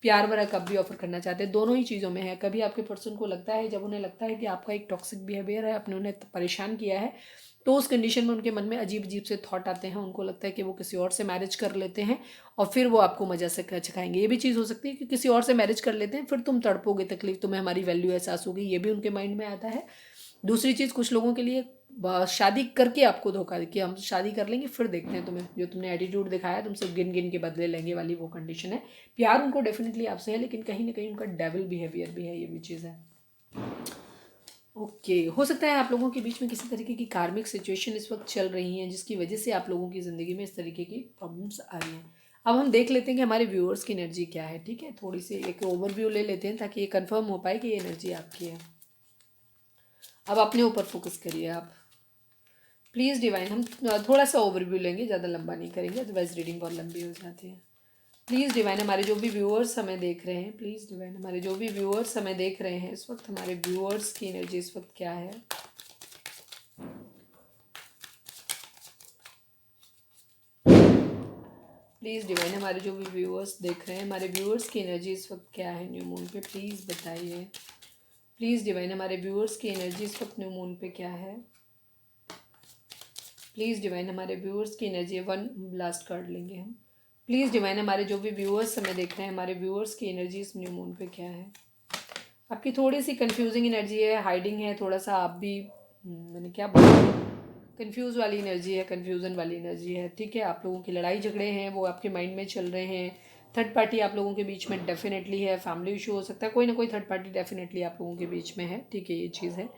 प्यार भरा कप भी ऑफर करना चाहते हैं, दोनों ही चीज़ों में है। कभी आपके पर्सन को लगता है, जब उन्हें लगता है कि आपका एक टॉक्सिक बिहेवियर है, आपने उन्हें परेशान किया है, तो उस कंडीशन में उनके मन में अजीब अजीब से थॉट आते हैं, उनको लगता है कि वो किसी और से मैरिज कर लेते हैं और फिर वो आपको मजा से चखाएंगे। ये भी चीज़ हो सकती है कि किसी और से मैरिज कर लेते हैं, फिर तुम तड़पोगे, तकलीफ, तुम्हें हमारी वैल्यू एहसास होगी, ये भी उनके माइंड में आता है। दूसरी चीज़, कुछ लोगों के लिए शादी करके आपको धोखा दे कि हम शादी कर लेंगे फिर देखते हैं तुम्हें, जो तुमने एटीट्यूड दिखाया तुमसे गिन गिन के बदले लेंगे वाली वो कंडीशन है। प्यार उनको डेफिनेटली आपसे है, लेकिन कहीं ना कहीं उनका डेविल बिहेवियर भी है, ये भी चीज़ है। ओके, हो सकता है आप लोगों के बीच में किसी तरीके की कार्मिक सिचुएशन इस वक्त चल रही हैं, जिसकी वजह से आप लोगों की ज़िंदगी में इस तरीके की प्रॉब्लम्स आ रही हैं। अब हम देख लेते हैं कि हमारे व्यूअर्स की एनर्जी क्या है। ठीक है, थोड़ी सी एक ओवरव्यू ले लेते हैं ताकि ये कंफर्म हो पाए कि ये एनर्जी आपकी है। अब अपने ऊपर फोकस करिए आप, प्लीज़ डिवाइन। हम थोड़ा सा ओवरव्यू लेंगे, ज़्यादा लंबा नहीं करेंगे, अदरवाइज रीडिंग बहुत लंबी हो जाती है। प्लीज़ डिवाइन, हमारे जो भी व्यूअर्स हमें देख रहे हैं, प्लीज़ डिवाइन, हमारे जो भी व्यूअर्स हमें देख रहे हैं इस वक्त, हमारे व्यूअर्स की एनर्जी इस वक्त क्या है। प्लीज़ डिवाइन, हमारे जो भी व्यूअर्स देख रहे हैं, हमारे व्यूअर्स की एनर्जी इस वक्त क्या है न्यू मून पे, प्लीज़ बताइए। प्लीज़ डिवाइन, हमारे व्यूअर्स की एनर्जी इस वक्त न्यू मून पे क्या है। प्लीज़ डिवाइन, हमारे व्यूअर्स की एनर्जी, वन लास्ट कार्ड लेंगे हम। प्लीज़ डिवाइन, हमारे जो भी व्यूअर्स हमें देख रहे हैं, हमारे व्यूअर्स की एनर्जी इस न्यू मून पे क्या है। आपकी थोड़ी सी कंफ्यूजिंग एनर्जी है, हाइडिंग है थोड़ा सा, आप भी मैंने क्या बोला, कंफ्यूज वाली एनर्जी है, कंफ्यूजन वाली एनर्जी है। ठीक है, आप लोगों की लड़ाई झगड़े हैं वो आपके माइंड में चल रहे हैं। थर्ड पार्टी आप लोगों के बीच में डेफिनेटली है, फैमिली इशू हो सकता है, कोई ना कोई थर्ड पार्टी डेफिनेटली आप लोगों के बीच में है। ठीक है, ये चीज़ है।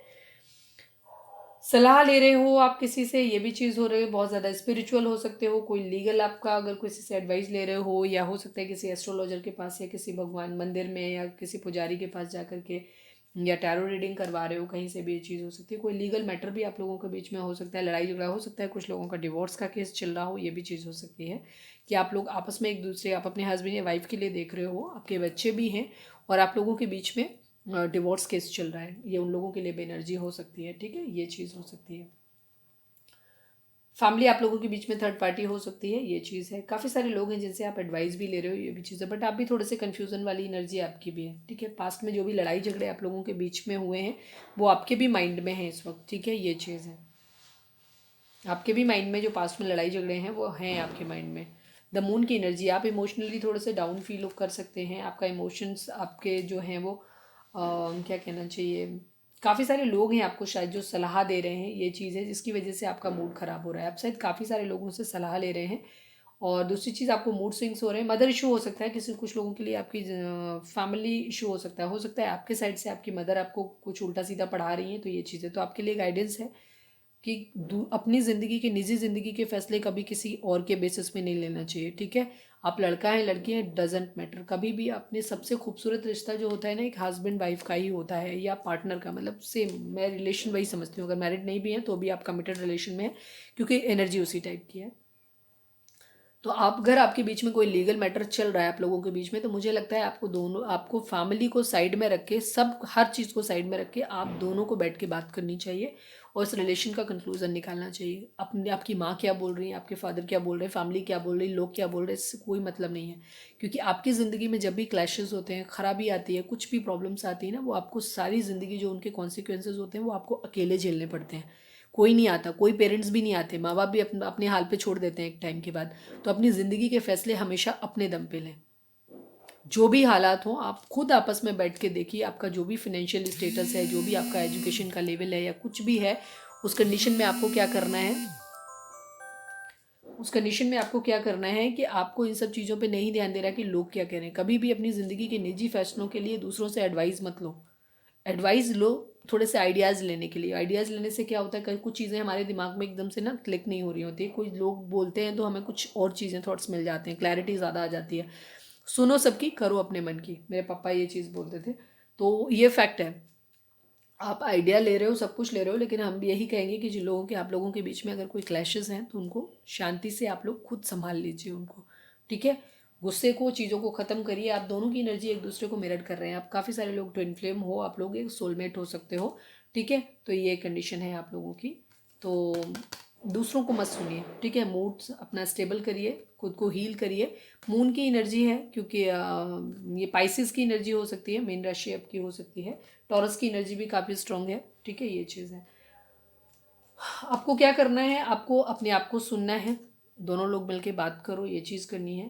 सलाह ले रहे हो आप किसी से, ये भी चीज़ हो रही है। बहुत ज़्यादा स्पिरिचुअल हो सकते हो, कोई लीगल आपका अगर किसी से एडवाइस ले रहे हो, या हो सकता है किसी एस्ट्रोलॉजर के पास या किसी भगवान मंदिर में या किसी पुजारी के पास जा करके, या टैरो रीडिंग करवा रहे हो, कहीं से भी ये चीज़ हो सकती है। कोई लीगल मैटर भी आप लोगों के बीच में हो सकता है, लड़ाई झगड़ा हो सकता है, कुछ लोगों का डिवोर्स का केस चल रहा हो, ये भी चीज़ हो सकती है कि आप लोग आपस में एक दूसरे, आप अपने हस्बैंड या वाइफ के लिए देख रहे हो, आपके बच्चे भी हैं और आप लोगों के बीच में डिवोर्स केस चल रहा है, ये उन लोगों के लिए भी एनर्जी हो सकती है। ठीक है, ये चीज़ हो सकती है। फैमिली आप लोगों के बीच में थर्ड पार्टी हो सकती है, ये चीज़ है। काफ़ी सारे लोग हैं जिनसे आप एडवाइस भी ले रहे हो, ये भी चीज़ है। बट आप भी थोड़े से कन्फ्यूज़न वाली एनर्जी आपकी भी है। ठीक है, पास्ट में जो भी लड़ाई झगड़े आप लोगों के बीच में हुए हैं वो आपके भी माइंड में है इस वक्त। ठीक है, ये चीज़ है। आपके भी माइंड में जो पास्ट में लड़ाई झगड़े हैं वो हैं आपके माइंड में। द मून की एनर्जी, आप इमोशनली थोड़े से डाउन फील कर सकते हैं। आपका इमोशंस आपके जो हैं वो क्या कहना चाहिए, काफ़ी सारे लोग हैं आपको शायद जो सलाह दे रहे हैं, ये चीज़ है जिसकी वजह से आपका मूड ख़राब हो रहा है। आप शायद काफ़ी सारे लोगों से सलाह ले रहे हैं और दूसरी चीज़ आपको मूड स्विंग्स हो रहे हैं, मदर इशू हो सकता है किसी कुछ लोगों के लिए, आपकी फैमिली इशू हो सकता है आपके साइड से आपकी मदर आपको कुछ उल्टा सीधा पढ़ा रही हैं, तो ये चीज़ें तो आपके लिए गाइडेंस है कि अपनी ज़िंदगी के निजी ज़िंदगी के फैसले कभी किसी और के बेसिस पे नहीं लेना चाहिए, ठीक है। आप लड़का है लड़की है, डजेंट मैटर, कभी भी अपने सबसे खूबसूरत रिश्ता जो होता है ना एक हस्बैंड वाइफ का ही होता है या पार्टनर का, मतलब सेम मैं रिलेशन वही समझती हूँ। अगर मैरिड नहीं भी है तो भी आप कमिटेड रिलेशन में है, क्योंकि एनर्जी उसी टाइप की है। तो आप अगर आपके बीच में कोई लीगल मैटर चल रहा है आप लोगों के बीच में, तो मुझे लगता है आपको दोनों, आपको फैमिली को साइड में रख के, सब हर चीज़ को साइड में रख के आप दोनों को बैठ के बात करनी चाहिए और इस रिलेशन का कंक्लूजन निकालना चाहिए। अपने आपकी माँ क्या बोल रही है, आपके फादर क्या बोल रहे हैं, फैमिली क्या बोल रही है, लोग क्या बोल रहे हैं, इससे कोई मतलब नहीं है। क्योंकि आपकी ज़िंदगी में जब भी क्लैशेस होते हैं, खराबी आती है, कुछ भी प्रॉब्लम्स आती है ना, वो आपको सारी ज़िंदगी जो उनके कॉन्सिक्वेंसेज होते हैं वो आपको अकेले झेलने पड़ते हैं। कोई नहीं आता, कोई पेरेंट्स भी नहीं आते, माँ बाप भी अपने हाल पे छोड़ देते हैं एक टाइम के बाद। तो अपनी ज़िंदगी के फैसले हमेशा अपने दम पे लें। जो भी हालात हों आप खुद आपस में बैठ के देखिए, आपका जो भी फिनेंशियल स्टेटस है, जो भी आपका एजुकेशन का लेवल है या कुछ भी है, उस कंडीशन में आपको क्या करना है, उस कंडीशन में आपको क्या करना है कि आपको इन सब चीज़ों पे नहीं ध्यान दे रहा कि लोग क्या कह रहे हैं। कभी भी अपनी ज़िंदगी के निजी फैसलों के लिए दूसरों से एडवाइस मत लो। एडवाइस लो थोड़े से आइडियाज़ लेने के लिए। आइडियाज़ लेने से क्या होता है, कई कुछ चीज़ें हमारे दिमाग में एकदम से ना क्लिक नहीं हो रही होती है, कोई लोग बोलते हैं तो हमें कुछ और चीज़ें थॉट्स मिल जाते हैं, क्लैरिटी ज़्यादा आ जाती है। सुनो सबकी, करो अपने मन की, मेरे पापा ये चीज़ बोलते थे, तो ये फैक्ट है। आप आइडिया ले रहे हो, सब कुछ ले रहे हो, लेकिन हम भी यही कहेंगे कि जिन लोगों के आप लोगों के बीच में अगर कोई क्लैशेस हैं तो उनको शांति से आप लोग खुद संभाल लीजिए उनको, ठीक है। गुस्से को, चीज़ों को ख़त्म करिए। आप दोनों की एनर्जी एक दूसरे को मिरर कर रहे हैं। आप काफ़ी सारे लोग ट्विन फ्लेम हो, आप लोग एक सोलमेट हो सकते हो, ठीक है। तो ये कंडीशन है आप लोगों की। तो दूसरों को मत सुनिए, ठीक है। मूड अपना स्टेबल करिए, खुद को हील करिए। मून की एनर्जी है, क्योंकि ये पाइसिस की एनर्जी हो सकती है, मीन राशि आपकी हो सकती है, टॉरस की एनर्जी भी काफ़ी स्ट्रांग है, ठीक है। ये चीज़ है। आपको क्या करना है, आपको अपने आप को सुनना है, दोनों लोग मिलके बात करो, ये चीज़ करनी है।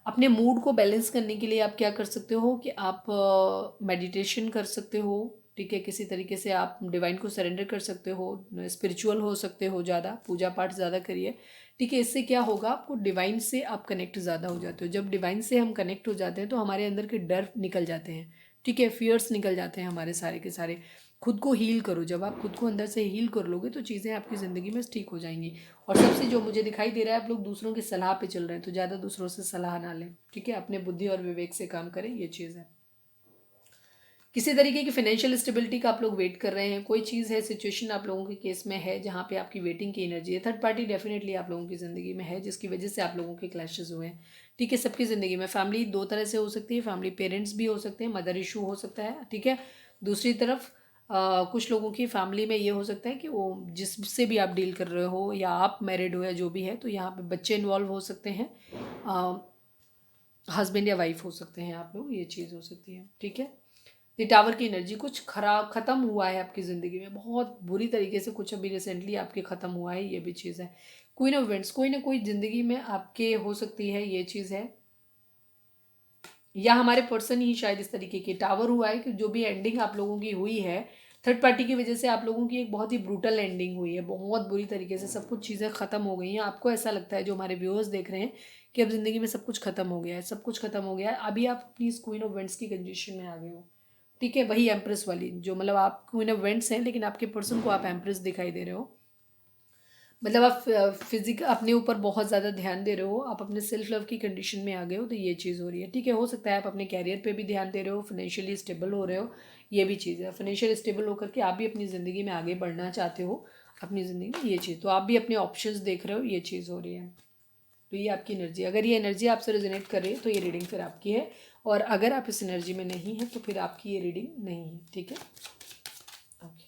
अपने मूड को बैलेंस करने के लिए आप क्या कर सकते हो कि आप मेडिटेशन कर सकते हो, ठीक है। किसी तरीके से आप डिवाइन को सरेंडर कर सकते हो, स्पिरिचुअल हो सकते हो, ज़्यादा पूजा पाठ ज़्यादा करिए, ठीक है। इससे क्या होगा, आपको डिवाइन से आप कनेक्ट ज़्यादा हो जाते हो। जब डिवाइन से हम कनेक्ट हो जाते हैं तो हमारे अंदर के डर निकल जाते हैं, ठीक है। फियर्स निकल जाते हैं हमारे सारे के सारे। खुद को हील करो, जब आप खुद को अंदर से हील कर लोगे तो चीज़ें आपकी ज़िंदगी में ठीक हो जाएंगी। और सबसे जो मुझे दिखाई दे रहा है, आप लोग दूसरों की सलाह पे चल रहे हैं, तो ज़्यादा दूसरों से सलाह ना लें, ठीक है। अपने बुद्धि और विवेक से काम करें, ये चीज़ है। किसी तरीके की फाइनेंशियल स्टेबिलिटी का आप लोग वेट कर रहे हैं, कोई चीज़ है, सिचुएशन आप लोगों के केस में है जहाँ पे आपकी वेटिंग की एनर्जी है। थर्ड पार्टी डेफिनेटली आप लोगों की ज़िंदगी में है, जिसकी वजह से आप लोगों के क्लैशेस हुए हैं, ठीक है। सबकी ज़िंदगी में फैमिली दो तरह से हो सकती है, फैमिली पेरेंट्स भी हो सकते हैं, मदर इशू हो सकता है, ठीक है। दूसरी तरफ कुछ लोगों की फैमिली में ये हो सकता है कि वो जिससे भी आप डील कर रहे हो, या आप मैरिड हो या जो भी है, तो यहाँ पे बच्चे इन्वॉल्व हो सकते हैं, हस्बैंड या वाइफ हो सकते हैं आप लोग, ये चीज़ हो सकती है, ठीक है। ये टावर की एनर्जी कुछ खराब ख़त्म हुआ है आपकी ज़िंदगी में, बहुत बुरी तरीके से कुछ अभी रिसेंटली आपके ख़त्म हुआ है, ये भी चीज़ है। क्वीन ऑफ वेंट्स, कोई ना कोई ज़िंदगी में आपके हो सकती है, ये चीज़ है। या हमारे पर्सन ही शायद इस तरीके के टावर हुआ है कि जो भी एंडिंग आप लोगों की हुई है थर्ड पार्टी की वजह से, आप लोगों की एक बहुत ही ब्रूटल एंडिंग हुई है, बहुत बुरी तरीके से सब कुछ चीज़ें ख़त्म हो गई हैं। आपको ऐसा लगता है, जो हमारे व्यूअर्स देख रहे हैं, कि अब ज़िंदगी में सब कुछ ख़त्म हो गया है, सब कुछ ख़त्म हो गया है। अभी आप अपनी इस क्वीन ऑफ वेंट्स की कंडीशन में आ गए हो, ठीक है। वही एम्प्रेस वाली, जो मतलब आप क्वीन ऑफ वेंट्स हैं लेकिन आपके पर्सन को आप एम्प्रेस दिखाई दे रहे हो। मतलब आप फिजिक अपने ऊपर बहुत ज़्यादा ध्यान दे रहे हो, आप अपने सेल्फ लव की कंडीशन में आ गए हो, तो ये चीज़ हो रही है, ठीक है। हो सकता है आप अपने कैरियर पे भी ध्यान दे रहे हो, फाइनेंशियली स्टेबल हो रहे हो, ये भी चीज़ है। फाइनेंशियल स्टेबल होकर के आप भी अपनी ज़िंदगी में आगे बढ़ना चाहते हो, अपनी ज़िंदगी में ये चीज़, तो आप भी अपने ऑप्शंस देख रहे हो, ये चीज़ हो रही है। तो ये आपकी एनर्जी, अगर ये एनर्जी आपसे रेजोनेट कर रही है तो ये रीडिंग फिर आपकी है, और अगर आप इस एनर्जी में नहीं है तो फिर आपकी ये रीडिंग नहीं है, ठीक है। ओके,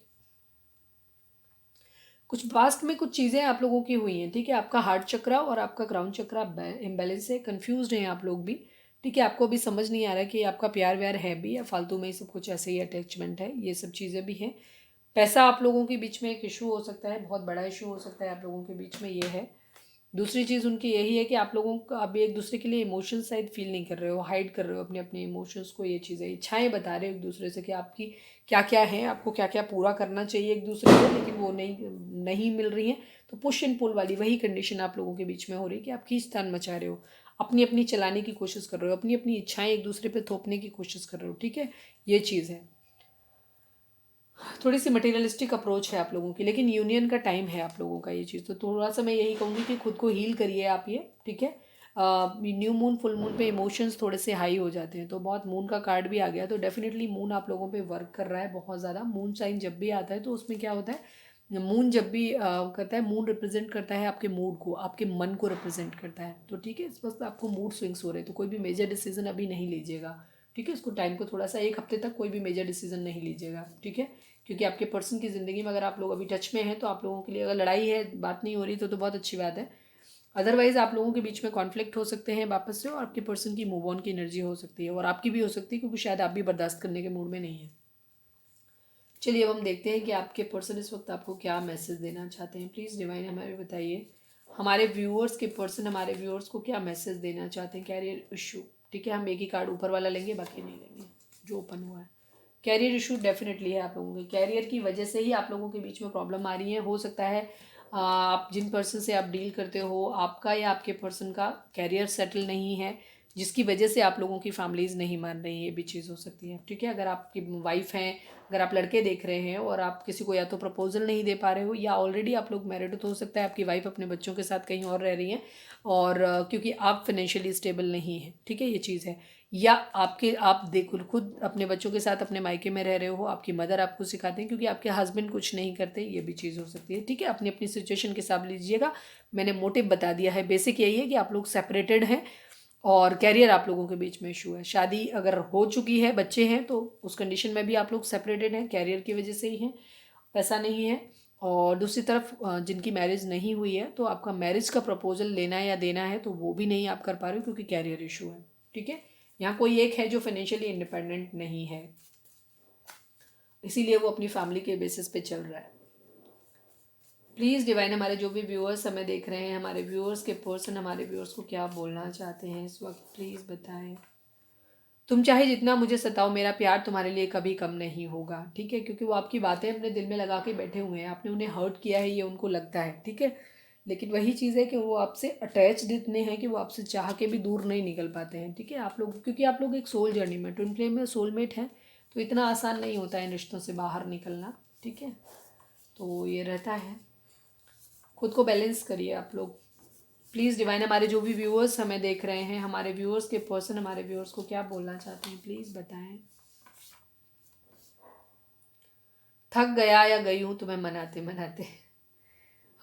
कुछ पास्ट में कुछ चीज़ें आप लोगों की हुई हैं, ठीक है। आपका हार्ट चक्रा और आपका क्राउन चक्रा इम्बैलेंस है, कंफ्यूज्ड हैं आप लोग भी, ठीक है। आपको अभी समझ नहीं आ रहा है कि आपका प्यार व्यार है भी या फालतू में ही सब कुछ ऐसे ही अटैचमेंट है, ये सब चीज़ें भी हैं। पैसा आप लोगों के बीच में एक इशू हो सकता है, बहुत बड़ा इशू हो सकता है आप लोगों के बीच में, ये है। दूसरी चीज़ उनकी यही है कि आप लोगों को अभी एक दूसरे के लिए इमोशंस शायद फील नहीं कर रहे हो, हाइड कर रहे हो अपने अपने इमोशंस को, ये चीज़ें, इच्छाएं बता रहे हो एक दूसरे से कि आपकी क्या क्या है, आपको क्या क्या पूरा करना चाहिए एक दूसरे को, लेकिन वो नहीं नहीं मिल रही हैं। तो पुश एंड पुल वाली वही कंडीशन आप लोगों के बीच में हो रही है कि आप खींचतान मचा रहे हो, अपनी अपनी चलाने की कोशिश कर रहे हो, अपनी अपनी इच्छाएं एक दूसरे पे थोपने की कोशिश कर रहे हो, ठीक है, ये चीज़ है। थोड़ी सी मटेरियलिस्टिक अप्रोच है आप लोगों की, लेकिन यूनियन का टाइम है आप लोगों का ये चीज़। तो थोड़ा सा मैं यही कहूँगी कि खुद को हील करिए आप ये, ठीक है। न्यू मून फुल मून पे इमोशंस थोड़े से हाई हो जाते हैं, तो बहुत मून का कार्ड भी आ गया, तो डेफिनेटली मून आप लोगों पे वर्क कर रहा है बहुत ज़्यादा। मून साइन जब भी आता है तो उसमें क्या होता है, मून जब भी करता है, मून रिप्रेजेंट करता है आपके मूड को, आपके मन को रिप्रेजेंट करता है। तो ठीक है, इस वक्त आपको मूड स्विंग्स हो रहे हैं, तो कोई भी मेजर डिसीजन अभी नहीं लीजिएगा, ठीक है। इसको टाइम को थोड़ा सा, एक हफ्ते तक कोई भी मेजर डिसीजन नहीं लीजिएगा, ठीक है। क्योंकि आपके पर्सन की ज़िंदगी में अगर आप लोग अभी टच में हैं तो आप लोगों के लिए, अगर लड़ाई है, बात नहीं हो रही तो बहुत अच्छी बात है। अदरवाइज आप लोगों के बीच में कॉन्फ्लिक्ट हो सकते हैं वापस से, और आपके पर्सन की मूव ऑन की एनर्जी हो सकती है, और आपकी भी हो सकती है, क्योंकि शायद आप भी बर्दाश्त करने के मूड में नहीं है। चलिए अब हम देखते हैं कि आपके पर्सन इस वक्त आपको क्या मैसेज देना चाहते हैं। प्लीज़ डिवाइन हमें बताइए, हमारे व्यूअर्स के पर्सन हमारे व्यूअर्स को क्या मैसेज देना चाहते हैं। कैरियर इशू, ठीक है, हम एक ही कार्ड ऊपर वाला लेंगे, बाकी नहीं लेंगे जो ओपन हुआ है। कैरियर इशू डेफिनेटली है आप लोगों के, कैरियर की वजह से ही आप लोगों के बीच में प्रॉब्लम आ रही है। हो सकता है आप जिन पर्सन से आप डील करते हो, आपका या आपके पर्सन का कैरियर सेटल नहीं है, जिसकी वजह से आप लोगों की फैमिलीज़ नहीं मान रही है, ये भी चीज़ हो सकती है, ठीक है। अगर आपकी वाइफ हैं, अगर आप लड़के देख रहे हैं और आप किसी को या तो प्रपोजल नहीं दे पा रहे हो, या ऑलरेडी आप लोग मैरिड हो, तो हो सकता है आपकी वाइफ अपने बच्चों के साथ कहीं और रह रही हैं, और क्योंकि आप फाइनेंशियली स्टेबल नहीं हैं, ठीक है, ये चीज़ है। या आप देखो खुद अपने बच्चों के साथ अपने मायके में रह रहे हो, आपकी मदर आपको सिखाते हैं, क्योंकि आपके हस्बैंड कुछ नहीं करते, ये भी चीज़ हो सकती है, ठीक है। अपनी अपनी सिचुएशन के हिसाब लीजिएगा, मैंने मोटिव बता दिया है। बेसिक यही है कि आप लोग सेपरेटेड हैं, और कैरियर आप लोगों के बीच में इशू है। शादी अगर हो चुकी है, बच्चे हैं, तो उस कंडीशन में भी आप लोग सेपरेटेड हैं, कैरियर की वजह से ही हैं, पैसा नहीं है। और दूसरी तरफ जिनकी मैरिज नहीं हुई है, तो आपका मैरिज का प्रपोजल लेना है या देना है, तो वो भी नहीं आप कर पा रहे हो, क्योंकि कैरियर इशू है, ठीक है। यहाँ कोई एक है जो फाइनेंशियली इंडिपेंडेंट नहीं है, इसीलिए वो अपनी फैमिली के बेसिस पे चल रहा है। प्लीज़ डिवाइन हमारे जो भी व्यूअर्स हमें देख रहे हैं, हमारे व्यूअर्स के पर्सन हमारे व्यूअर्स को क्या बोलना चाहते हैं इस वक्त, प्लीज़ बताएं। तुम चाहे जितना मुझे सताओ, मेरा प्यार तुम्हारे लिए कभी कम नहीं होगा, ठीक है। क्योंकि वो आपकी बातें अपने दिल में लगा के बैठे हुए हैं, आपने उन्हें हर्ट किया है, ये उनको लगता है, ठीक है। लेकिन वही चीज़ है कि वो आपसे अटैच्ड इतने हैं कि वो आपसे चाह के भी दूर नहीं निकल पाते हैं, ठीक है। आप लोग, क्योंकि आप लोग एक सोल जर्नी में, ट्विन फ्लेम में सोलमेट हैं, तो इतना आसान नहीं होता है इन रिश्तों से बाहर निकलना, ठीक है। तो ये रहता है, खुद को बैलेंस करिए आप लोग। प्लीज़ डिवाइन हमारे जो भी व्यूअर्स हमें देख रहे हैं, हमारे व्यूअर्स के पर्सन हमारे व्यूअर्स को क्या बोलना चाहते हैं, प्लीज़ बताएं। थक गया या गई हूँ तुम्हें मनाते मनाते।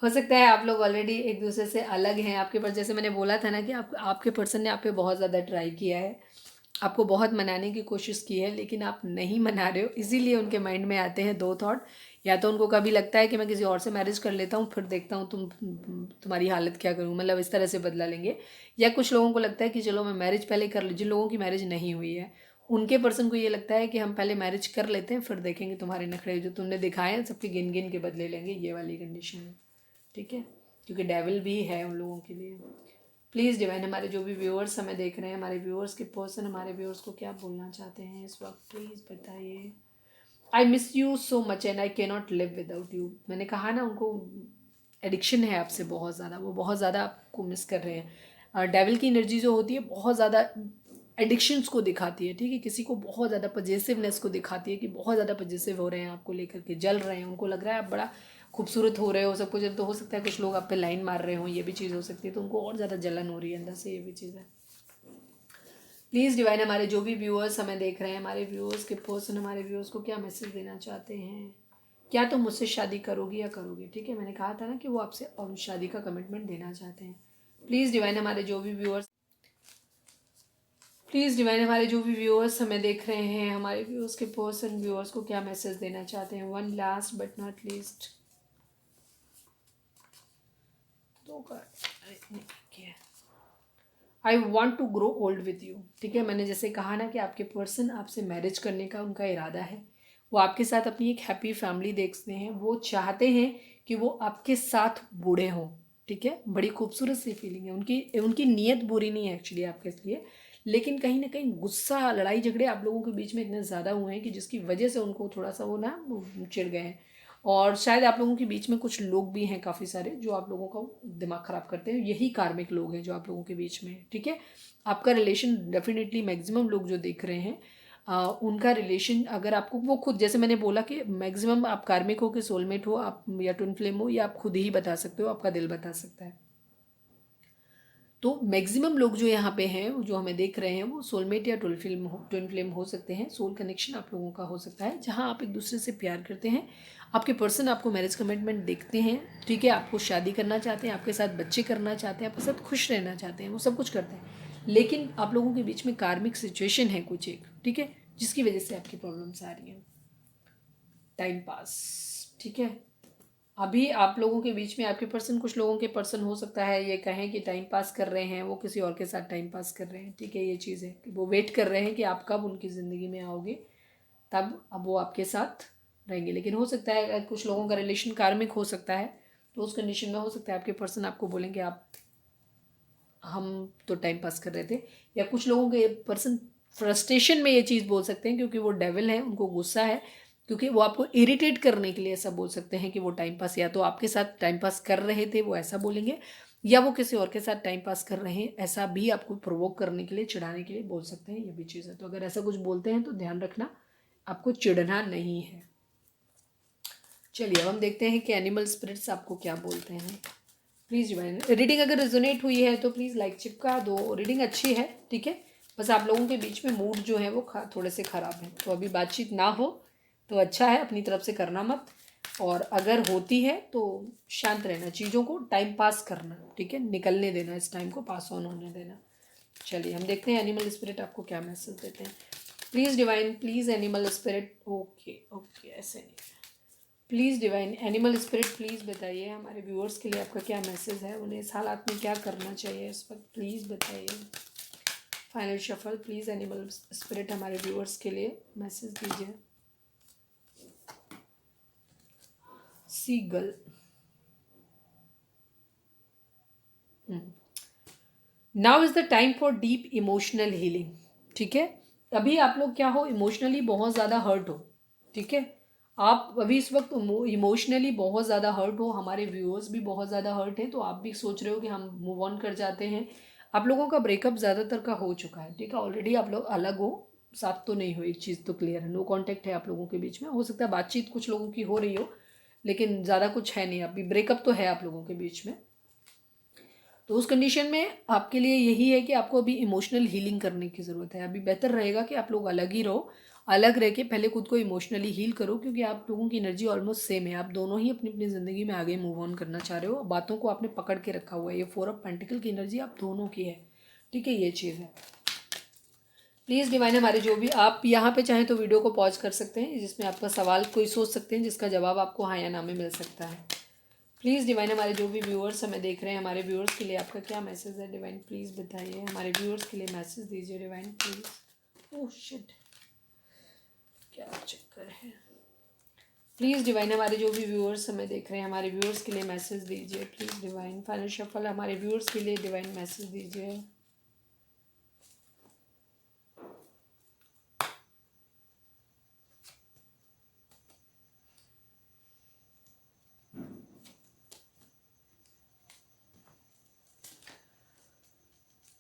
हो सकता है आप लोग ऑलरेडी एक दूसरे से अलग हैं। आपके पास, जैसे मैंने बोला था ना कि आपके पर्सन ने आप पे बहुत ज़्यादा ट्राई किया है, आपको बहुत मनाने की कोशिश की है, लेकिन आप नहीं मना रहे हो, इसीलिए उनके माइंड में आते हैं दो थॉट। या तो उनको कभी लगता है कि मैं किसी और से मैरिज कर लेता हूँ, फिर देखता हूँ तुम्हारी हालत क्या करूँ, मतलब इस तरह से बदला लेंगे। या कुछ लोगों को लगता है कि चलो मैं मैरिज पहले कर, जिन लोगों की मैरिज नहीं हुई है उनके पर्सन को ये लगता है कि हम पहले मैरिज कर लेते हैं, फिर देखेंगे तुम्हारे नखरे जो तुमने दिखाए हैं सबके गिन गिन के बदले लेंगे, ये वाली कंडीशन है, ठीक है। क्योंकि डेविल भी है उन लोगों के लिए। प्लीज़ डिवाइन हमारे जो भी व्यूअर्स हमें देख रहे हैं, हमारे व्यूअर्स के पर्सन हमारे व्यूअर्स को क्या बोलना चाहते हैं इस वक्त, प्लीज़ बताइए। I miss you so much and I can not live without you. मैंने कहा ना, उनको एडिक्शन है आपसे बहुत ज़्यादा, वो बहुत ज़्यादा आपको मिस कर रहे हैं। डेविल की एनर्जी जो होती है बहुत ज़्यादा एडिक्शंस को दिखाती है, ठीक है। किसी को बहुत ज़्यादा पजेसिवनेस को दिखाती है कि बहुत ज़्यादा पजेसिव हो रहे हैं आपको लेकर के, जल रहे हैं, उनको लग रहा है आप बड़ा खूबसूरत हो रहे हो, सब कुछ। तो हो सकता है कुछ लोग आप पे लाइन मार रहे हो, ये भी चीज़ हो सकती है, तो उनको और ज़्यादा जलन हो रही है अंदर से, ये भी चीज़ है। प्लीज़ डिवाइन हमारे जो भी व्यूअर्स हमें देख रहे हैं, हमारे व्यूअर्स के पर्सन हमारे व्यूअर्स को क्या मैसेज देना चाहते हैं। क्या तुम मुझसे शादी करोगी या करोगे, ठीक है। मैंने कहा था ना कि वो आपसे शादी का कमिटमेंट देना चाहते हैं। प्लीज़ डिवाइन हमारे जो भी व्यूअर्स हमें देख रहे हैं, हमारे व्यूअर्स के पर्सन व्यूअर्स को क्या मैसेज देना चाहते हैं। One last but not least, दो card, I want to grow old with you, ठीक है। मैंने जैसे कहा ना कि आपके पर्सन आपसे मैरिज करने का उनका इरादा है, वो आपके साथ अपनी एक हैप्पी फैमिली देखते हैं, वो चाहते हैं कि वो आपके साथ बूढ़े हों, ठीक है। बड़ी खूबसूरत सी फीलिंग है उनकी। उनकी नीयत बुरी नहीं है एक्चुअली आपके लिए, लेकिन कहीं ना कहीं गुस्सा, लड़ाई झगड़े आप लोगों के बीच में इतने ज़्यादा हुए हैं कि जिसकी वजह से उनको थोड़ा सा वो चिढ़ गए हैं, और शायद आप लोगों के बीच में कुछ लोग भी हैं काफ़ी सारे जो आप लोगों का दिमाग ख़राब करते हैं, यही कार्मिक लोग हैं जो आप लोगों के बीच में हैं, ठीक है। आपका रिलेशन डेफिनेटली मैक्सिमम लोग जो देख रहे हैं उनका रिलेशन, अगर आपको वो खुद, जैसे मैंने बोला कि मैक्सिमम आप कार्मिक हो कि सोलमेट हो आप, या ट्विन फ्लेम हो, या आप खुद ही बता सकते हो, आपका दिल बता सकता है। तो मैक्सिमम लोग जो यहाँ पे हैं जो हमें देख रहे हैं वो सोलमेट या ट्विन फ्लेम हो सकते हैं। सोल कनेक्शन आप लोगों का हो सकता है, जहाँ आप एक दूसरे से प्यार करते हैं, आपके पर्सन आपको मैरिज कमिटमेंट देखते हैं, ठीक है, आपको शादी करना चाहते हैं, आपके साथ बच्चे करना चाहते हैं, आपके साथ खुश रहना चाहते हैं, वो सब कुछ करते हैं। लेकिन आप लोगों के बीच में कार्मिक सिचुएशन है कुछ एक, ठीक है, जिसकी वजह से आपकी प्रॉब्लम्स आ रही हैं। टाइम पास, ठीक है। अभी आप लोगों के बीच में आपके पर्सन, कुछ लोगों के पर्सन हो सकता है ये कहें कि टाइम पास कर रहे हैं, वो किसी और के साथ टाइम पास कर रहे हैं, ठीक है। ये चीज़ है कि वो वेट कर रहे हैं कि आप कब उनकी ज़िंदगी में आओगे, तब अब वो आपके साथ रहेंगे। लेकिन हो सकता है अगर कुछ लोगों का रिलेशन कार्मिक हो सकता है, तो उस कंडीशन में हो सकता है आपके पर्सन आपको बोलेंगे आप, हम तो टाइम पास कर रहे थे। या कुछ लोगों के पर्सन फ्रस्ट्रेशन में ये चीज़ बोल सकते हैं, क्योंकि वो डेविल है, उनको गुस्सा है, क्योंकि वो आपको इरिटेट करने के लिए ऐसा बोल सकते हैं कि वो टाइम पास या तो आपके साथ टाइम पास कर रहे थे, वो ऐसा बोलेंगे, या वो किसी और के साथ टाइम पास कर रहे हैं, ऐसा भी आपको प्रोवोक करने के लिए, चिढ़ाने के लिए बोल सकते हैं। ये भी चीज़ है। तो अगर ऐसा कुछ बोलते हैं तो ध्यान रखना, आपको चिढ़ना नहीं है। चलिए अब हम देखते हैं कि एनिमल स्पिरिट्स आपको क्या बोलते हैं। प्लीज़ डिवाइन, रीडिंग अगर रेजोनेट हुई है तो प्लीज़ लाइक चिपका दो। रीडिंग अच्छी है, ठीक है, बस आप लोगों के बीच में मूड जो है वो थोड़े से ख़राब है, तो अभी बातचीत ना हो तो अच्छा है, अपनी तरफ से करना मत। और अगर होती है तो शांत रहना, चीज़ों को टाइम पास करना, ठीक है, निकलने देना, इस टाइम को पास ऑन होने देना। चलिए हम देखते हैं एनिमल स्पिरिट आपको क्या मैसेज देते हैं। Please divine, please animal spirit, okay okay, ऐसे नहीं, please divine animal spirit please बताइए हमारे व्यूअर्स के लिए आपका क्या मैसेज है, उन्हें इस हालात में क्या करना चाहिए इस वक्त, प्लीज़ बताइए। Final shuffle, please animal spirit हमारे व्यूअर्स के लिए मैसेज दीजिए। Seagull, now is the time for deep emotional healing, ठीक है। अभी आप लोग क्या हो, इमोशनली बहुत ज़्यादा हर्ट हो, ठीक है, आप अभी इस वक्त इमोशनली बहुत ज़्यादा हर्ट हो, हमारे व्यूअर्स भी बहुत ज़्यादा हर्ट हैं, तो आप भी सोच रहे हो कि हम मूव ऑन कर जाते हैं। आप लोगों का ब्रेकअप ज़्यादातर का हो चुका है, ठीक है, ऑलरेडी आप लोग अलग हो, साथ तो नहीं हो, एक चीज़ तो क्लियर है, नो कॉन्टैक्ट है आप लोगों के बीच में। हो सकता है बातचीत कुछ लोगों की हो रही हो, लेकिन ज़्यादा कुछ है नहीं, अभी ब्रेकअप तो है आप लोगों के बीच में। तो उस कंडीशन में आपके लिए यही है कि आपको अभी इमोशनल हीलिंग करने की ज़रूरत है। अभी बेहतर रहेगा कि आप लोग अलग ही रहो, अलग रह के पहले खुद को इमोशनली हील करो, क्योंकि आप लोगों की एनर्जी ऑलमोस्ट सेम है, आप दोनों ही अपनी अपनी ज़िंदगी में आगे मूव ऑन करना चाह रहे हो, बातों को आपने पकड़ के रखा हुआ है, ये 4 ऑफ पेंटिकल की एनर्जी आप दोनों की है, ठीक है, ये चीज़ है। प्लीज़ डिवाइन हमारे जो भी, आप यहाँ पे चाहें तो वीडियो को पॉज कर सकते हैं, जिसमें आपका सवाल कोई सोच सकते हैं, जिसका जवाब आपको हाँ या ना में मिल सकता है। प्लीज़ डिवाइन हमारे जो भी व्यूअर्स हमें देख रहे हैं, हमारे व्यूअर्स के लिए आपका क्या मैसेज है डिवाइन, प्लीज़ बताइए, हमारे व्यूअर्स के लिए मैसेज दीजिए डिवाइन प्लीज़। ओह शिट, क्या चक्कर है। प्लीज़ डिवाइन हमारे जो भी व्यूअर्स हमें देख रहे हैं, हमारे व्यूअर्स के लिए मैसेज दीजिए प्लीज़ डिवाइन। फाइनल शफल हमारे व्यूअर्स के लिए डिवाइन मैसेज दीजिए।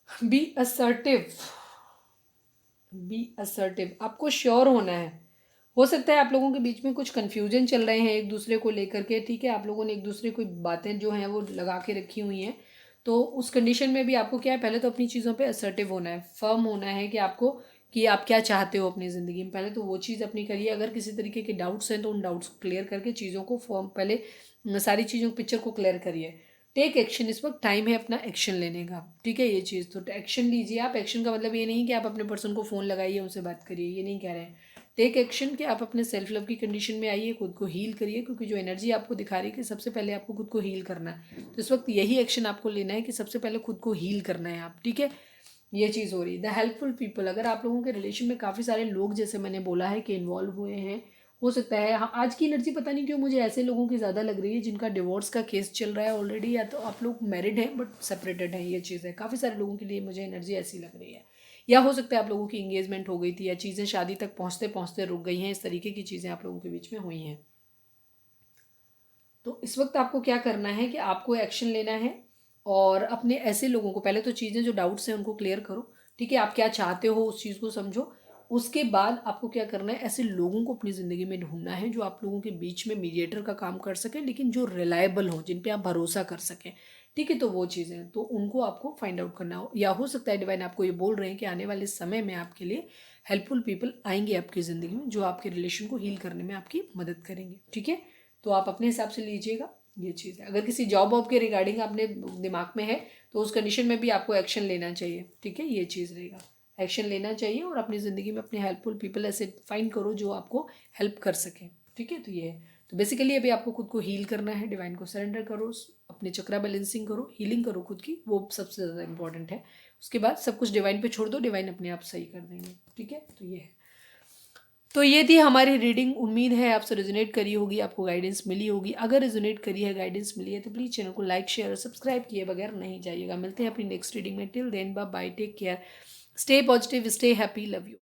बी असर्टिव, बी असर्टिव, आपको श्योर होना है। हो सकता है आप लोगों के बीच में कुछ कन्फ्यूजन चल रहे हैं एक दूसरे को लेकर के, ठीक है, आप लोगों ने एक दूसरे को बातें जो हैं वो लगा के रखी हुई हैं। तो उस कंडीशन में भी आपको क्या है, पहले तो अपनी चीज़ों पे असर्टिव होना है, फर्म होना है कि आपको, कि आप क्या चाहते हो अपनी ज़िंदगी में, पहले तो वो चीज़ अपनी करिए। अगर किसी तरीके के डाउट्स हैं तो उन डाउट्स को क्लियर करके चीज़ों को फॉर्म, पहले सारी चीज़ों पिक्चर को क्लियर करिए। टेक एक्शन, इस वक्त टाइम है अपना एक्शन लेने का, ठीक है, ये चीज़ तो एक्शन लीजिए आप। एक्शन का मतलब ये नहीं कि आप अपने पर्सन को फ़ोन लगाइए उनसे बात करिए, ये नहीं कह रहे हैं। टेक एक्शन कि आप अपने सेल्फ लव की कंडीशन में आइए, खुद को हील करिए, क्योंकि जो एनर्जी आपको दिखा रही है कि सबसे पहले आपको खुद को हील करना है, तो इस वक्त यही एक्शन आपको लेना है कि सबसे पहले खुद को हील करना है आप, ठीक है, ये चीज़ हो रही है। द हेल्पफुल पीपल, अगर आप लोगों के रिलेशन में काफ़ी सारे लोग, जैसे मैंने बोला है कि इन्वॉल्व हुए हैं, हो सकता है, हाँ, आज की एनर्जी पता नहीं क्यों मुझे ऐसे लोगों की ज़्यादा लग रही है जिनका डिवोर्स का केस चल रहा है ऑलरेडी, या तो आप लोग मैरिड हैं बट सेपरेटेड हैं, ये चीज़ है, काफ़ी सारे लोगों के लिए मुझे एनर्जी ऐसी लग रही है। या हो सकता है आप लोगों की इंगेजमेंट हो गई थी, या चीज़ें शादी तक पहुँचते पहुँचते रुक गई हैं, इस तरीके की चीज़ें आप लोगों के बीच में हुई हैं। तो इस वक्त आपको क्या करना है कि आपको एक्शन लेना है और अपने ऐसे लोगों को, पहले तो चीज़ें जो डाउट्स हैं उनको क्लियर करो, ठीक है, आप क्या चाहते हो उस चीज़ को समझो। उसके बाद आपको क्या करना है, ऐसे लोगों को अपनी ज़िंदगी में ढूंढना है जो आप लोगों के बीच में मीडिएटर का काम कर सकें, लेकिन जो रिलायबल हो, जिन पे आप भरोसा कर सकें, ठीक है। तो वो चीज़ें तो उनको आपको फाइंड आउट करना हो, या हो सकता है डिवाइन आपको ये बोल रहे हैं कि आने वाले समय में आपके लिए हेल्पफुल पीपल आएंगे आपकी ज़िंदगी में जो आपके रिलेशन को हील करने में आपकी मदद करेंगे, ठीक है। तो आप अपने हिसाब से लीजिएगा, ये चीज़ है। अगर किसी जॉब वॉब के रिगार्डिंग अपने दिमाग में है तो उस कंडीशन में भी आपको एक्शन लेना चाहिए, ठीक है, ये चीज़ रहेगा। एक्शन लेना चाहिए और अपनी ज़िंदगी में अपने हेल्पफुल पीपल ऐसे फाइंड करो जो आपको हेल्प कर सकें, ठीक है। तो ये है, तो बेसिकली अभी आपको खुद को हील करना है, डिवाइन को सरेंडर करो, अपने चक्रा बैलेंसिंग करो, हीलिंग करो खुद की, वो सबसे ज़्यादा इंपॉर्टेंट है। उसके बाद सब कुछ डिवाइन पे छोड़ दो, डिवाइन अपने आप सही कर देंगे, ठीक है। तो ये है, तो ये थी हमारी रीडिंग। उम्मीद है आपसे रेजोनेट करी होगी, आपको गाइडेंस मिली होगी। अगर रेजोनेट करी है, गाइडेंस मिली है, तो प्लीज़ चैनल को लाइक शेयर और सब्सक्राइब किए बगैर नहीं जाइएगा। मिलते हैं अपनी नेक्स्ट रीडिंग में। Till then bye bye, take care, stay positive, stay happy, love you.